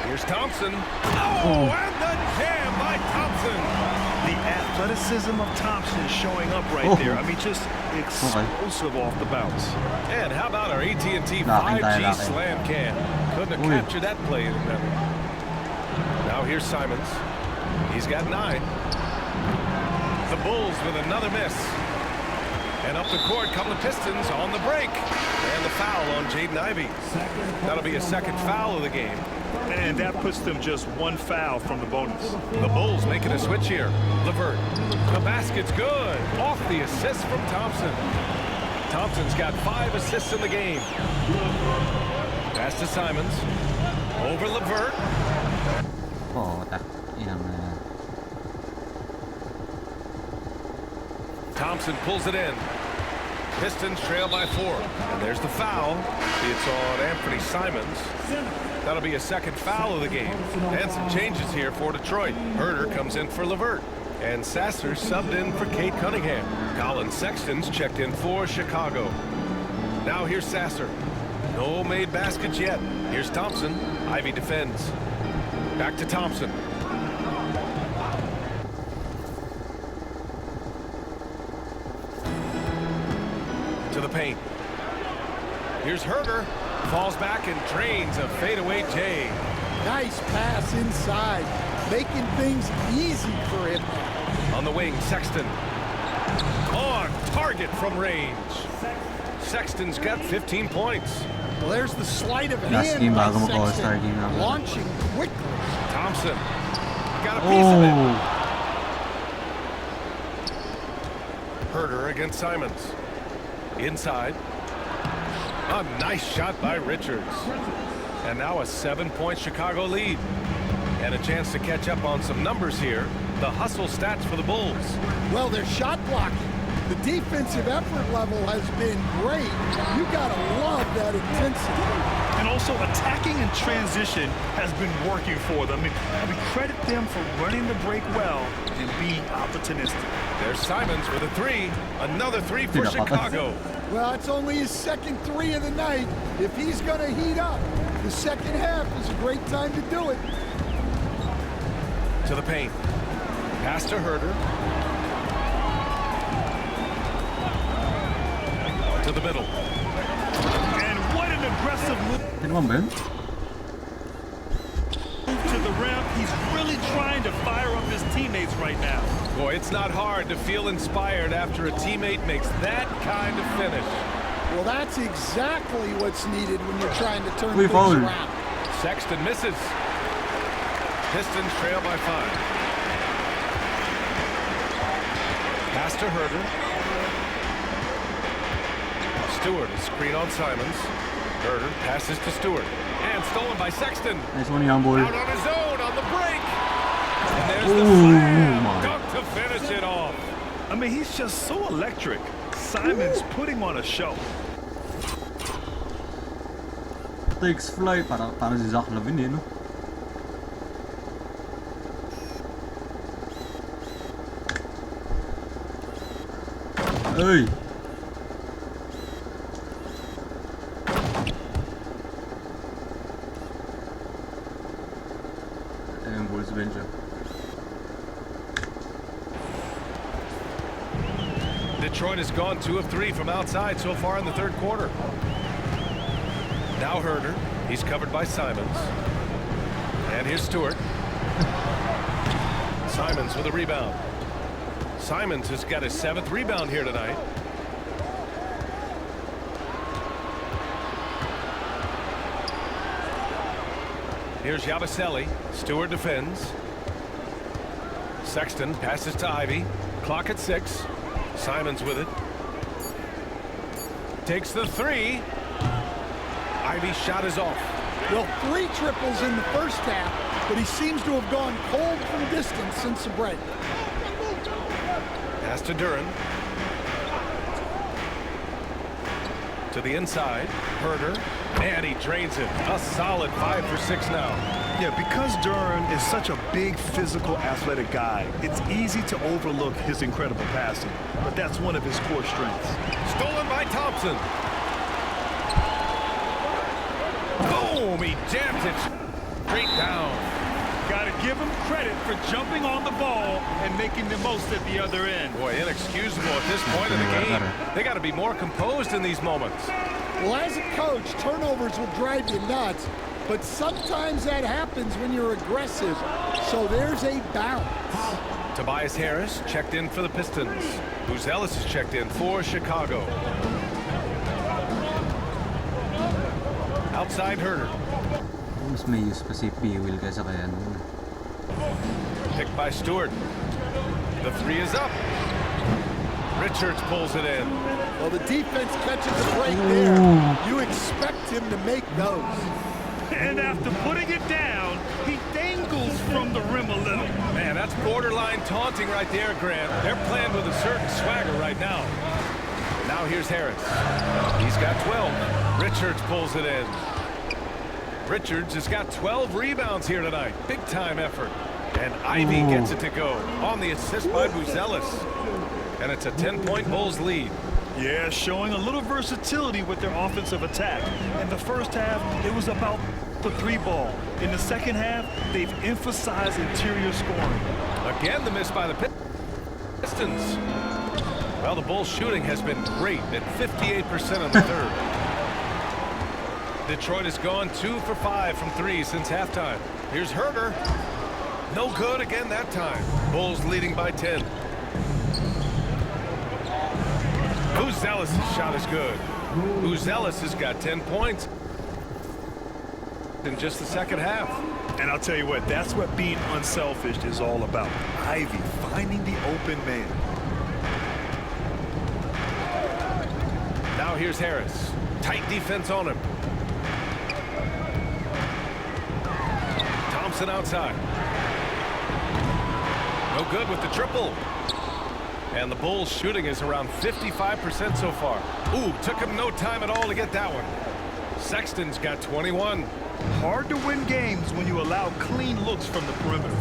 Here's Thompson. Oh, and the jam by Thompson. The athleticism of Thompson is showing up right there. I mean, just explosive off the bounce. And how about our AT&T 5G slam cam? Couldn't have captured that play any better. Now here's Simons. He's got 9. The Bulls with another miss. And up the court come the Pistons on the break. And the foul on Jaden Ivey. That'll be a second foul of the game. And that puts them just 1 foul from the bonus. The Bulls making a switch here. LeVert. The basket's good. Off the assist from Thompson. Thompson's got 5 assists in the game. Pass to Simons. Over Levert. Oh, tak. Yang Thompson pulls it in. Pistons trail by 4. And there's the foul. It's on Anthony Simons. That'll be a second foul of the game. And some changes here for Detroit. Herter comes in for Levert. And Sasser subbed in for Cade Cunningham. Colin Sexton's checked in for Chicago. Now here's Sasser. No made baskets yet. Here's Thompson. Ivy defends. Back to Thompson. To the paint. Here's Herter. Falls back and drains a fadeaway J. Nice pass inside, making things easy for him. On the wing, Sexton. On target from range. Sexton's got 15 points. Well, there's the sleight of Last hand game by bago mag-all-star Sexton, game namin. launching quickly. Thompson got a piece of it. Oh! Herter against Simons. Inside. A nice shot by Richards. And now a 7-point Chicago lead. And a chance to catch up on some numbers here. The hustle stats for the Bulls. Well, their shot blocking. The defensive effort level has been great. You gotta love that intensity. And also attacking in transition has been working for them. And we credit them for running the break well and being opportunistic. There's Simons with a 3. Another 3 for Chicago. Well, it's only his second 3 of the night. If he's gonna heat up, the second half is a great time to do it. To the paint. Pass to Herter. To the middle. And what an aggressive move Tinuan ba yun? to the rim. He's really trying to fire up his teammates right now. Boy, it's not hard to feel inspired after a teammate makes that kind of finish. Well, that's exactly what's needed when you're trying to turn We things fouled. around. Sexton misses. Pistons trail by 5. Pass to Herter. Stewart is screen on Simons. Herter passes to Stewart. And stolen by Sexton. Nice one, young boy. Out on his own on the break. And there's the Ooh, slam. my. Dunk to finish it off. I mean, he's just so electric. Simons put him on a show. Takes fly para si Zach Lavin eh, no? Ay! Ayun, Bulls bench. Detroit has gone 2 of 3 from outside so far in the third quarter. Now Herter. He's covered by Simons. And here's Stewart. Simons with a rebound. Simons has got his 7th rebound here tonight. Here's Yabusele. Stewart defends. Sexton passes to Ivy. Clock at 6. Simons with it. Takes the 3. Ivy's shot is off. Well, 3 triples in the first half, but he seems to have gone cold from distance since the break. Pass to Duran. To the inside. Herter. And he drains it. A solid 5 for 6 now. Yeah, because Duran is such a big, physical, athletic guy, it's easy to overlook his incredible passing. But that's one of his core strengths. Stolen by Thompson. Boom! He jams it straight down. Got to give him credit for jumping on the ball and making the most at the other end. Boy, inexcusable at this point in the game. They got to be more composed in these moments. Well, as a coach, turnovers will drive you nuts, but sometimes that happens when you're aggressive. So there's a balance. Tobias Harris checked in for the Pistons. Who's Ellis is checked in for Chicago. Outside Herter. Mas may use pa si P-Will kaysa kaya ano. Picked by Stewart. The 3 is up. Richards pulls it in. Well, the defense catches a break there. You expect him to make those. And after putting it down, he dangles from the rim a little. Man, that's borderline taunting right there, Grant. They're playing with a certain swagger right now. Now here's Harris. He's got 12. Richards pulls it in. Richards has got 12 rebounds here tonight. Big time effort. And Ivy gets it to go on the assist by Buzelis. And it's a 10-point Bulls lead. Yeah, showing a little versatility with their offensive attack. In the first half, it was about the three ball. In the second half, they've emphasized interior scoring. Again, the miss by the Pistons. Well, the Bulls shooting has been great at 58% in the third. Detroit has gone 2 for 5 from 3 since halftime. Here's Herter. No good again that time. Bulls leading by 10. Buzelis' shot is good. Buzelis has got 10 points in just the second half. And I'll tell you what, that's what being unselfish is all about. Ivy finding the open man. Now here's Harris. Tight defense on him. Thompson outside. No good with the triple. And the Bulls shooting is around 55% so far. Ooh, took him no time at all to get that one. Sexton's got 21. Hard to win games when you allow clean looks from the perimeter.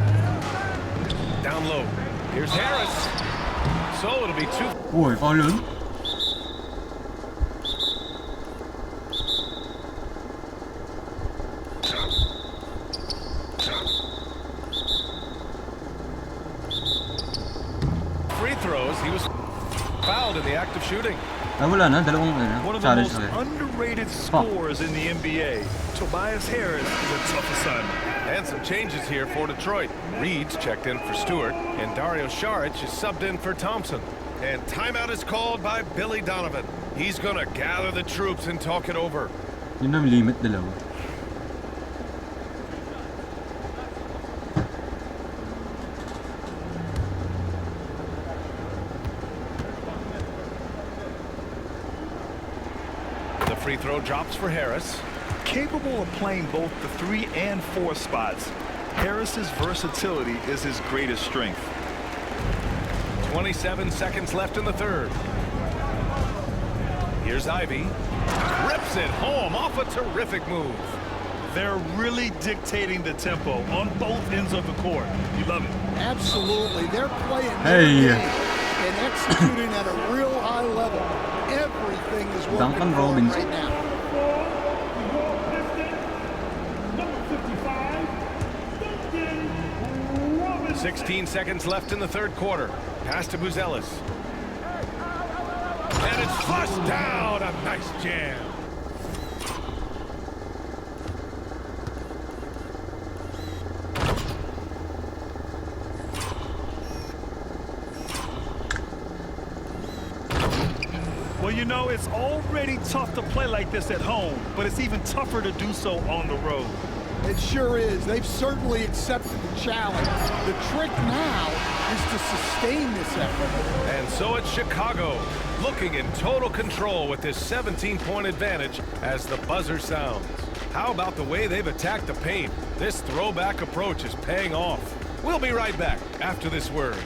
Down low. Here's Harris. So it'll be 2. Ui, to lớn. Free throws. He was fouled in the act of shooting. Wala na, dalawang One of the challenge most na. underrated scorers in the NBA. Tobias Harris is a tough assignment. And some changes here for Detroit. Reed's checked in for Stewart, and Dario Saric is subbed in for Thompson. And timeout is called by Billy Donovan. He's going to gather the troops and talk it over. Yun ang limit dalawa. The free throw drops for Harris. Capable of playing both the 3 and 4 spots, Harris's versatility is his greatest strength. 27 seconds left in the third. Here's Ivy. Rips it home off a terrific move. They're really dictating the tempo on both ends of the court. You love it. Absolutely. They're playing their game and executing at a real high level. Everything is working Duncan for them Robinson. right now. 16 seconds left in the third quarter. Pass to Buzelis. And it's flushed down. A nice jam. Well, you know, it's already tough to play like this at home, but it's even tougher to do so on the road. It sure is. They've certainly accepted the challenge. The trick now is to sustain this effort. And so it's Chicago, looking in total control with this 17-point advantage as the buzzer sounds. How about the way they've attacked the paint? This throwback approach is paying off. We'll be right back after this word.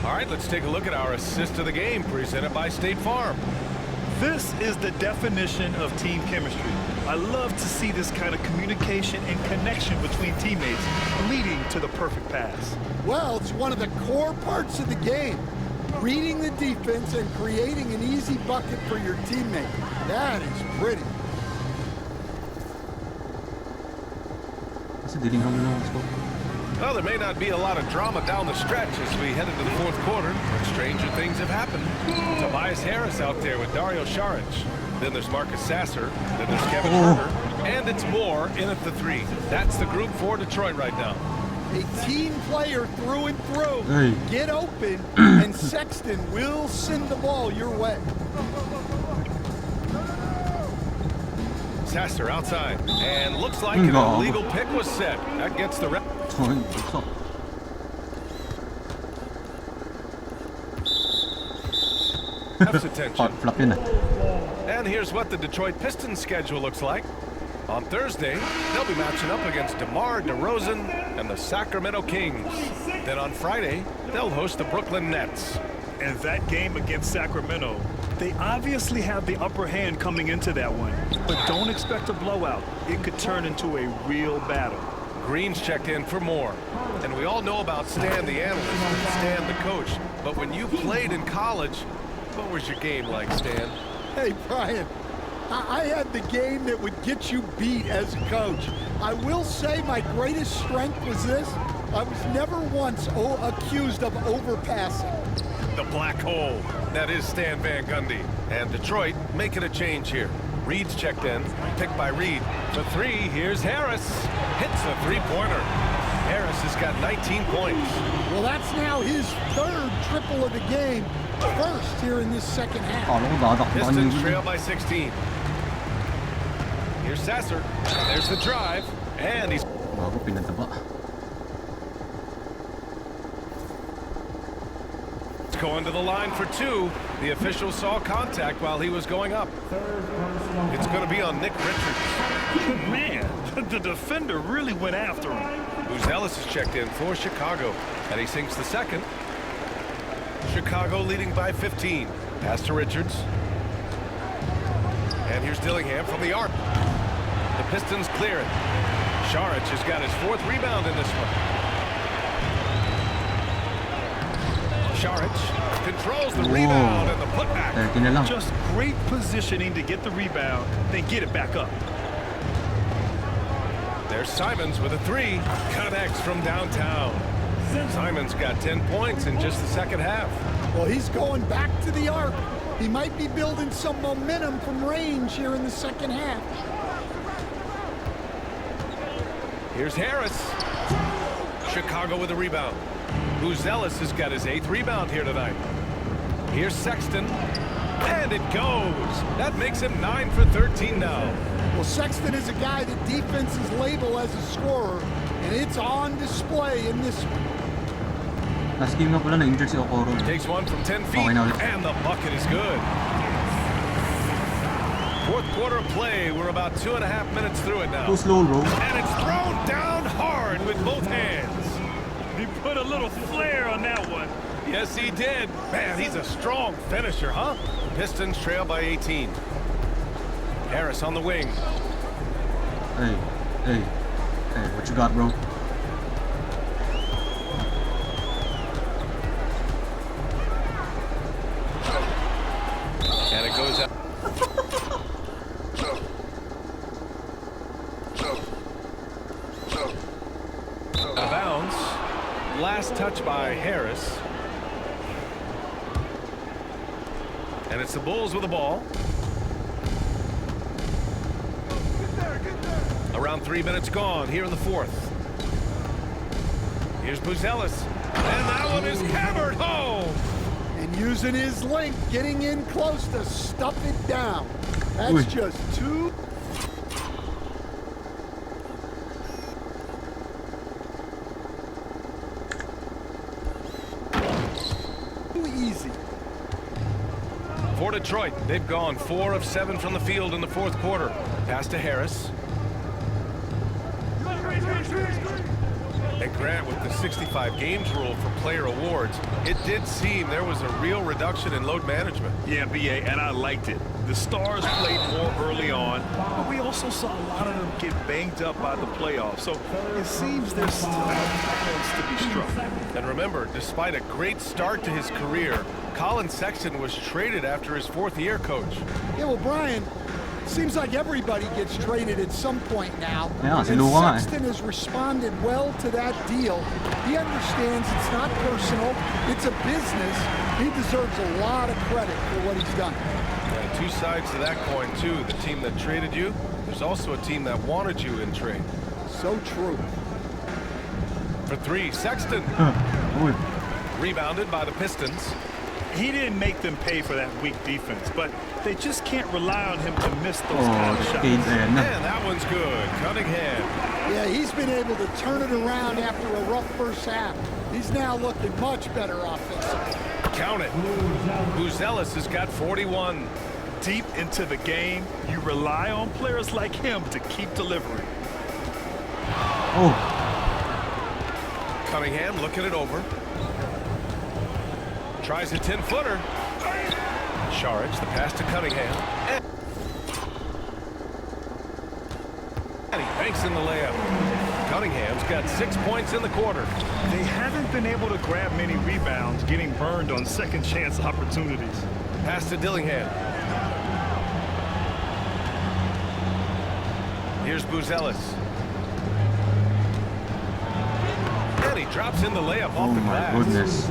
All right, let's take a look at our assist of the game presented by State Farm. This is the definition of team chemistry. I love to see this kind of communication and connection between teammates leading to the perfect pass. Well, it's one of the core parts of the game. Reading the defense and creating an easy bucket for your teammate. That is pretty. Kasi dilingham na lang ako. Well, there may not be a lot of drama down the stretch as we head into the fourth quarter, but stranger things have happened. Tobias Harris out there with Dario Saric. Then there's Marcus Sasser. Then there's Kevin Herter. And it's Moore in at the 3. That's the group for Detroit right now. A team player through and through. Hey. Get open, and Sexton will send the ball your way. Sasser outside, and looks like an illegal pick was set. That gets the rep. Ref's attention. And here's what the Detroit Pistons schedule looks like. On Thursday, they'll be matching up against DeMar DeRozan and the Sacramento Kings. Then on Friday, they'll host the Brooklyn Nets. And that game against Sacramento, they obviously have the upper hand coming into that one. But don't expect a blowout. It could turn into a real battle. Green's checked in for more. And we all know about Stan the analyst and Stan the coach. But when you played in college, what was your game like, Stan? Hey, Brian, I had the game that would get you beat as a coach. I will say my greatest strength was this. I was never once accused of overpassing. The black hole. That is Stan Van Gundy. And Detroit making a change here. Reed's checked in. Picked by Reed. For three, here's Harris. Hits a three-pointer. Harris has got 19 points. Well, that's now his third triple of the game. First here in this second half. Pistons trail by 16. Here's Sasser. There's the drive. And he's... going to the line for two. The official saw contact while he was going up. It's going to be on Nick Richards. Man, the defender really went after him. Ellis is checked in for Chicago, and he sinks the second. Chicago leading by 15. Pass to Richards. And here's Dillingham from the arc. The Pistons clear it. Saric has got his fourth rebound in this one. Saric controls the rebound and the putback. Just great positioning to get the rebound, then get it back up. There's Simons with a three. Connects from downtown. Simons got 10 points in just the second half. Well, he's going back to the arc. He might be building some momentum from range here in the second half. Here's Harris. Chicago with a rebound. Ellis has got his 8th rebound here tonight. Here's Sexton. And it goes. That makes him 9 for 13 now. Well, Sexton is a guy that defenses label as a scorer, and it's on display in this one. Takes one from 10 feet, and the bucket is good. Fourth quarter of play. We're about 2.5 minutes through it now. Too slow, bro. And it's thrown down hard with both hands. He put a little flair on that one. Yes, he did. Man, he's a strong finisher, huh? Pistons trail by 18. Harris on the wing. Hey, what you got, bro? And it goes out. Bounce. Last touch by Harris. And it's the Bulls with the ball. Around 3 minutes gone here in the fourth. Here's Ellis. And that one is hammered home. And using his length, getting in close to stuff it down. That's just too easy. For Detroit, they've gone 4 of 7 from the field in the fourth quarter. Pass to Harris. And Grant, with the 65 games rule for player awards, it did seem there was a real reduction in load management. Yeah, BA, and I liked it. The stars played more early on, but we also saw a lot of them get banged up by the playoffs. So it seems there's still a balance to be struck. And remember, despite a great start to his career, Colin Sexton was traded after his 4th year, Coach. Yeah, well, Brian, seems like everybody gets traded at some point now. Yeah, and Sexton has responded well to that deal. He understands it's not personal, it's a business. He deserves a lot of credit for what he's done. And 2 sides to that coin, too. The team that traded you, there's also a team that wanted you in trade. So true. for three. Sexton. Ui. Rebounded by the Pistons. He didn't make them pay for that weak defense, but they just can't rely on him to miss those kind of shots. Tin ren á. And that one's good. Cunningham. Yeah, he's been able to turn it around after a rough first half. He's now looking much better offensively. Count it. Buzelis has got 41. Deep into the game, you rely on players like him to keep delivering. Oh. Cunningham looking it over. Tries a 10-footer. Sharage, the pass to Cunningham. And he banks in the layup. Cunningham's got 6 points in the quarter. They haven't been able to grab many rebounds, getting burned on second chance opportunities. Pass to Dillingham. Here's Buzelis. And he drops in the layup Oh off the my glass. goodness.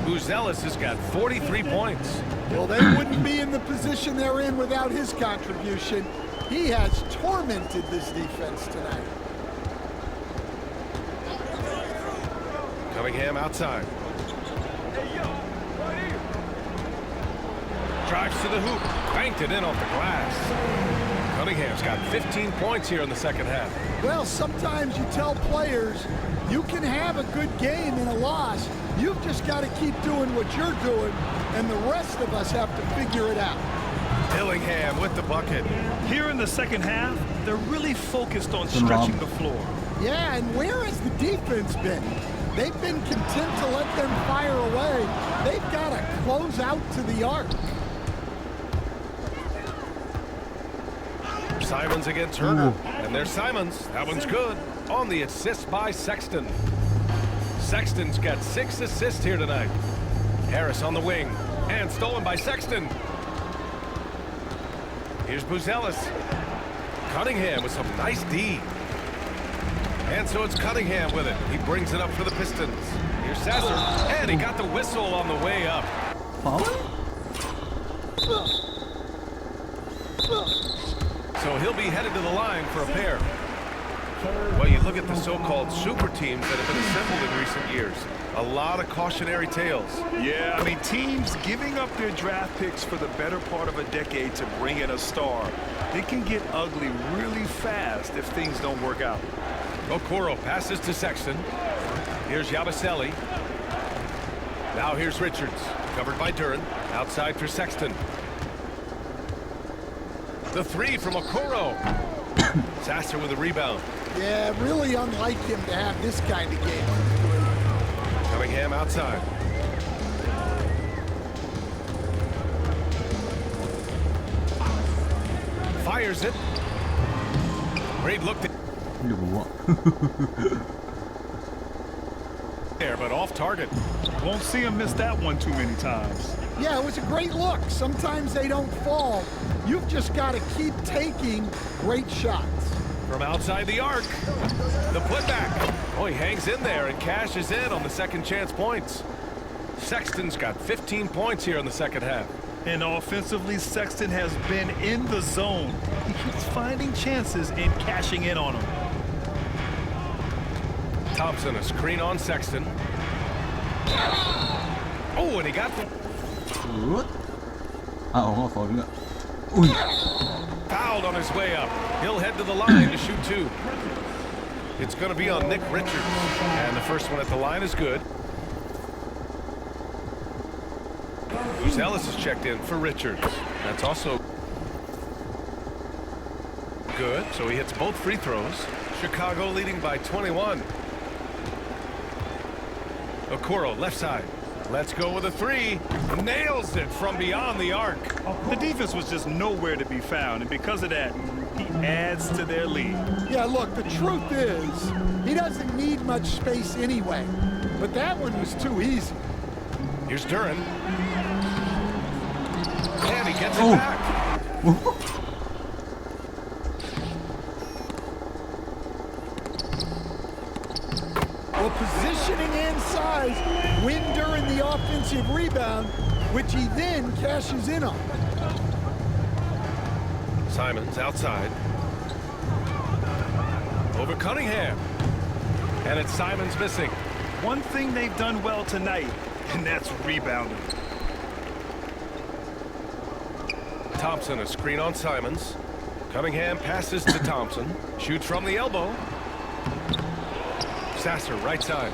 Buzelis has got 43 points. Well, they wouldn't be in the position they're in without his contribution. He has tormented this defense tonight. Cunningham outside. Drives to the hoop. Banked it in off the glass. Cunningham's got 15 points here in the second half. Well, sometimes you tell players you can have a good game in a loss. You've just got to keep doing what you're doing, and the rest of us have to figure it out. Dillingham with the bucket. Here in the second half, they're really focused on stretching the floor. Yeah, and where has the defense been? They've been content to let them fire away. They've got to close out to the arc. Simons against Turner. And there's Simons. That one's good. On the assist by Sexton. Sexton's got 6 assists here tonight. Harris on the wing. And stolen by Sexton. Here's Buzelis. Cunningham with some nice D. And so it's Cunningham with it. He brings it up for the Pistons. Here's Sasser. And he got the whistle on the way up. So he'll be headed to the line for a pair. Well, you look at the so-called super teams that have been assembled in recent years. A lot of cautionary tales. Yeah, I mean, teams giving up their draft picks for the better part of a decade to bring in a star. It can get ugly really fast if things don't work out. Okoro passes to Sexton. Here's Yabusele. Now here's Richards. Covered by Duran. Outside for Sexton. The three from Okoro. Sasser with a rebound. Yeah, really unlike him to have this kind of game. Cunningham outside. Fires it. Great look there, but off target. Won't see him miss that one too many times. Yeah, it was a great look. Sometimes they don't fall. You've just got to keep taking great shots. From outside the arc. The putback. Oh, he hangs in there and cashes in on the second chance points. Sexton's got 15 points here in the second half. And offensively, Sexton has been in the zone. He keeps finding chances and cashing in on them. Thompson, a screen on Sexton. Oh, and he got the... Fouled on his way up. He'll head to the line to shoot two. It's going to be on Nick Richards. And the first one at the line is good. Buzelis is checked in for Richards. That's also good. So he hits both free throws. Chicago leading by 21. Okoro, left side. Let's go with a three. Nails it from beyond the arc. The defense was just nowhere to be found, and because of that, he adds to their lead. Yeah, look, the truth is, he doesn't need much space anyway. But that one was too easy. Here's Duran. And he gets it back. Well, positioning and size win during the offensive rebound, which he then cashes in on. Simons outside. Over Cunningham. And it's Simons missing. One thing they've done well tonight, and that's rebounding. Thompson, a screen on Simons. Cunningham passes to Thompson. Shoots from the elbow. Sasser, right side.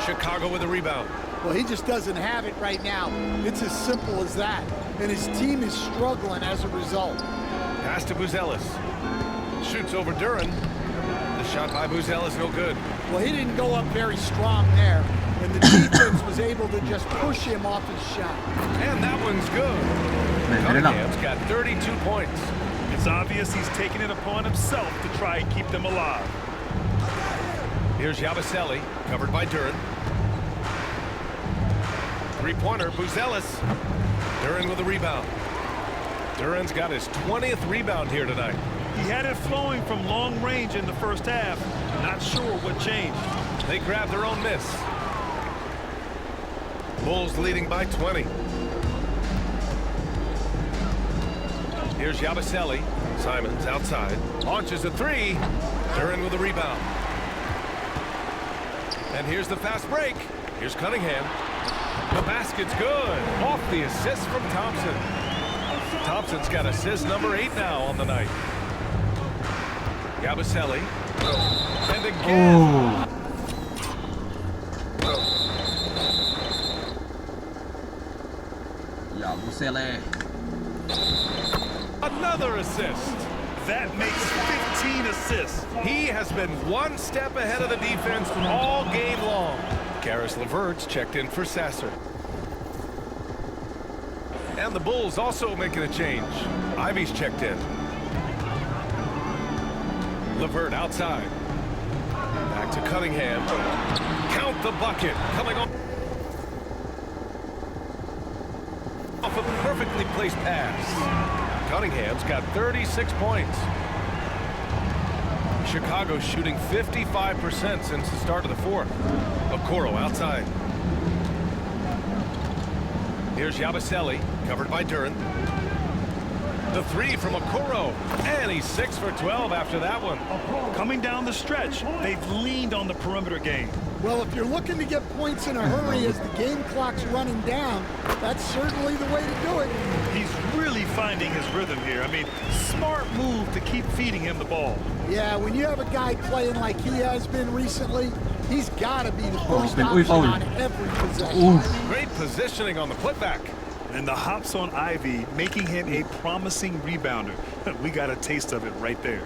Chicago with a rebound. Well, he just doesn't have it right now. It's as simple as that. And his team is struggling as a result. Pass to Buzelis. Shoots over Duran. The shot by Buzelis, no good. Well, he didn't go up very strong there. And the defense was able to just push him off his shot. And that one's good. Cunningham's got 32 points. It's obvious he's taking it upon himself to try and keep them alive. Here's Yabusele, covered by Duran. Three-pointer, Buzelis. Duran with a rebound. Duran's got his 20th rebound here tonight. He had it flowing from long range in the first half. Not sure what changed. They grabbed their own miss. Bulls leading by 20. Here's Yabusele. Simons outside. Launches a three. Duran with a rebound. And here's the fast break. Here's Cunningham. The basket's good. Off the assist from Thompson. Thompson's got assist number 8 now on the night. Yabusele. And again. Yabusele. Another assist. That makes 15 assists. He has been one step ahead of the defense all game long. Karis LeVert's checked in for Sasser. And the Bulls also making a change. Ivy's checked in. LeVert outside. Back to Cunningham. Count the bucket. Coming off a perfectly placed pass. Cunningham's got 36 points. Chicago shooting 55% since the start of the fourth. Okoro outside. Here's Yabusele, covered by Duran. The three from Okoro, and he's 6 for 12 after that one. Coming down the stretch, they've leaned on the perimeter game. Well, if you're looking to get points in a hurry as the game clock's running down, that's certainly the way to do it. He's really finding his rhythm here. I mean, smart move to keep feeding him the ball. Yeah, when you have a guy playing like he has been recently, he's got to be the first option on every possession. Great positioning on the putback. And the hops on Ivy, making him a promising rebounder. We got a taste of it right there.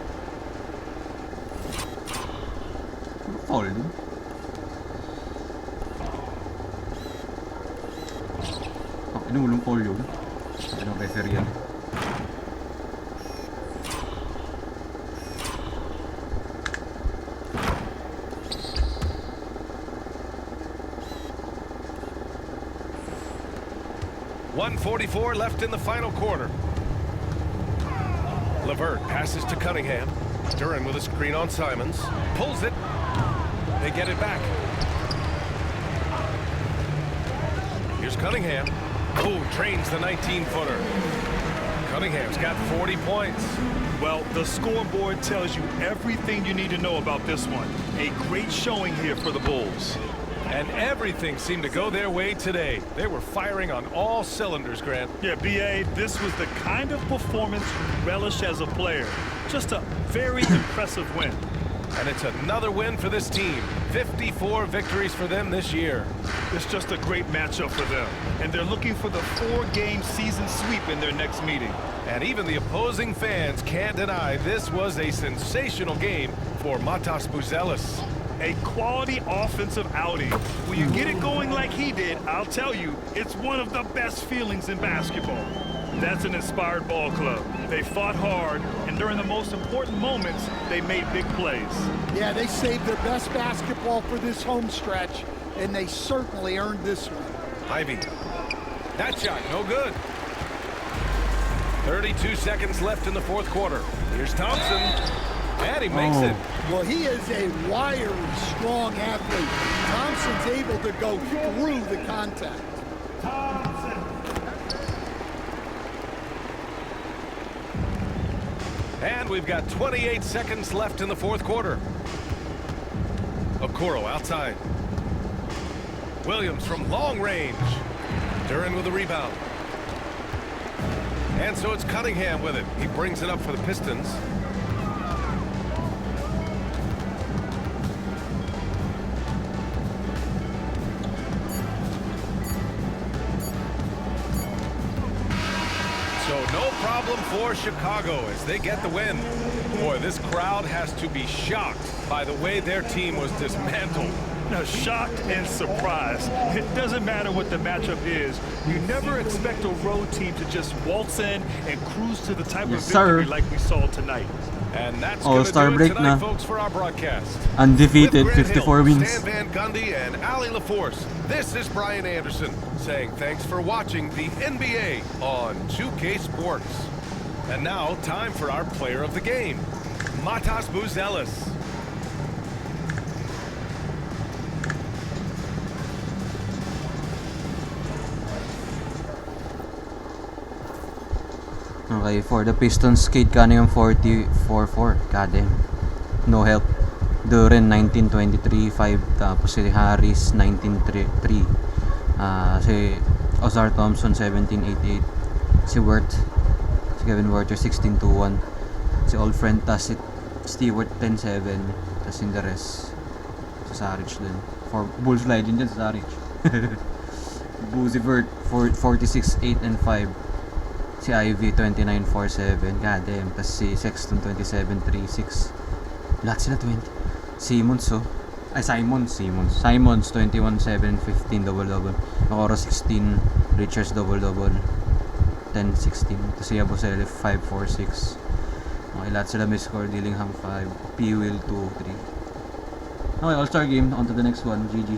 Foul. Ini belum foul juga. Ada Peserian. .144 left in the final quarter. LeVert passes to Cunningham. Duran with a screen on Simons. Pulls it. They get it back. Here's Cunningham. Oh, drains the 19-footer. Cunningham's got 40 points. Well, the scoreboard tells you everything you need to know about this one. A great showing here for the Bulls. And everything seemed to go their way today. They were firing on all cylinders, Grant. Yeah, B.A., this was the kind of performance you relish as a player. Just a very impressive win. And it's another win for this team. 54 victories for them this year. It's just a great matchup for them. And they're looking for the 4-game season sweep in their next meeting. And even the opposing fans can't deny this was a sensational game for Matas Buzelis. A quality offensive outing. When you get it going like he did, I'll tell you, it's one of the best feelings in basketball. That's an inspired ball club. They fought hard, and during the most important moments, they made big plays. Yeah, they saved their best basketball for this home stretch, and they certainly earned this one. Ivy. That shot, no good. 32 seconds left in the fourth quarter. Here's Thompson, and he makes it. Well, he is a wiry, strong athlete. Thompson's able to go through the contact. And we've got 28 seconds left in the fourth quarter. Okoro outside. Williams from long range. Duran with a rebound. And so it's Cunningham with it. He brings it up for the Pistons. So no problem for Chicago as they get the win. Boy, this crowd has to be shocked by the way their team was dismantled. Now, shocked and surprised. It doesn't matter what the matchup is. You never expect a road team to just waltz in and cruise to the type Yes, of victory sir. like we saw tonight. And that's going to All-Star do it break tonight, na. folks, for our broadcast. Undefeated, With Grant 54 Hill, wins. Stan Van Gundy and Ali LaForce, this is Brian Anderson saying thanks for watching the NBA on 2K Sports. And now, time for our player of the game, Matas Buzelis. Okay, for the Pistons, Kate Cunningham 44-4. God damn. No help. Duran 19-23, 5. Tapos si Harris 19-3. Si Ozar Thompson 17-8-8. Si Wirth, si Kevin Werther 16-1. Si old friend tas si Stewart 10-7. Tas yung the rest sa Saric dun. For Bulls legend dyan sa Saric. Boozy Vert 46-8-5. Si Ivy 29-4-7. God damn. Tapos si Sexton 27-3-6. Lahat sila 20. Simons Simons 21-7-15 double-double. Okoro 16. Richards double-double. 10-16. Tapos si Yabusele 5-4-6. Okay, lahat sila may score. Dillingham 5. P. Will 2-3. Okay, All-Star game. On to the next one. GG's.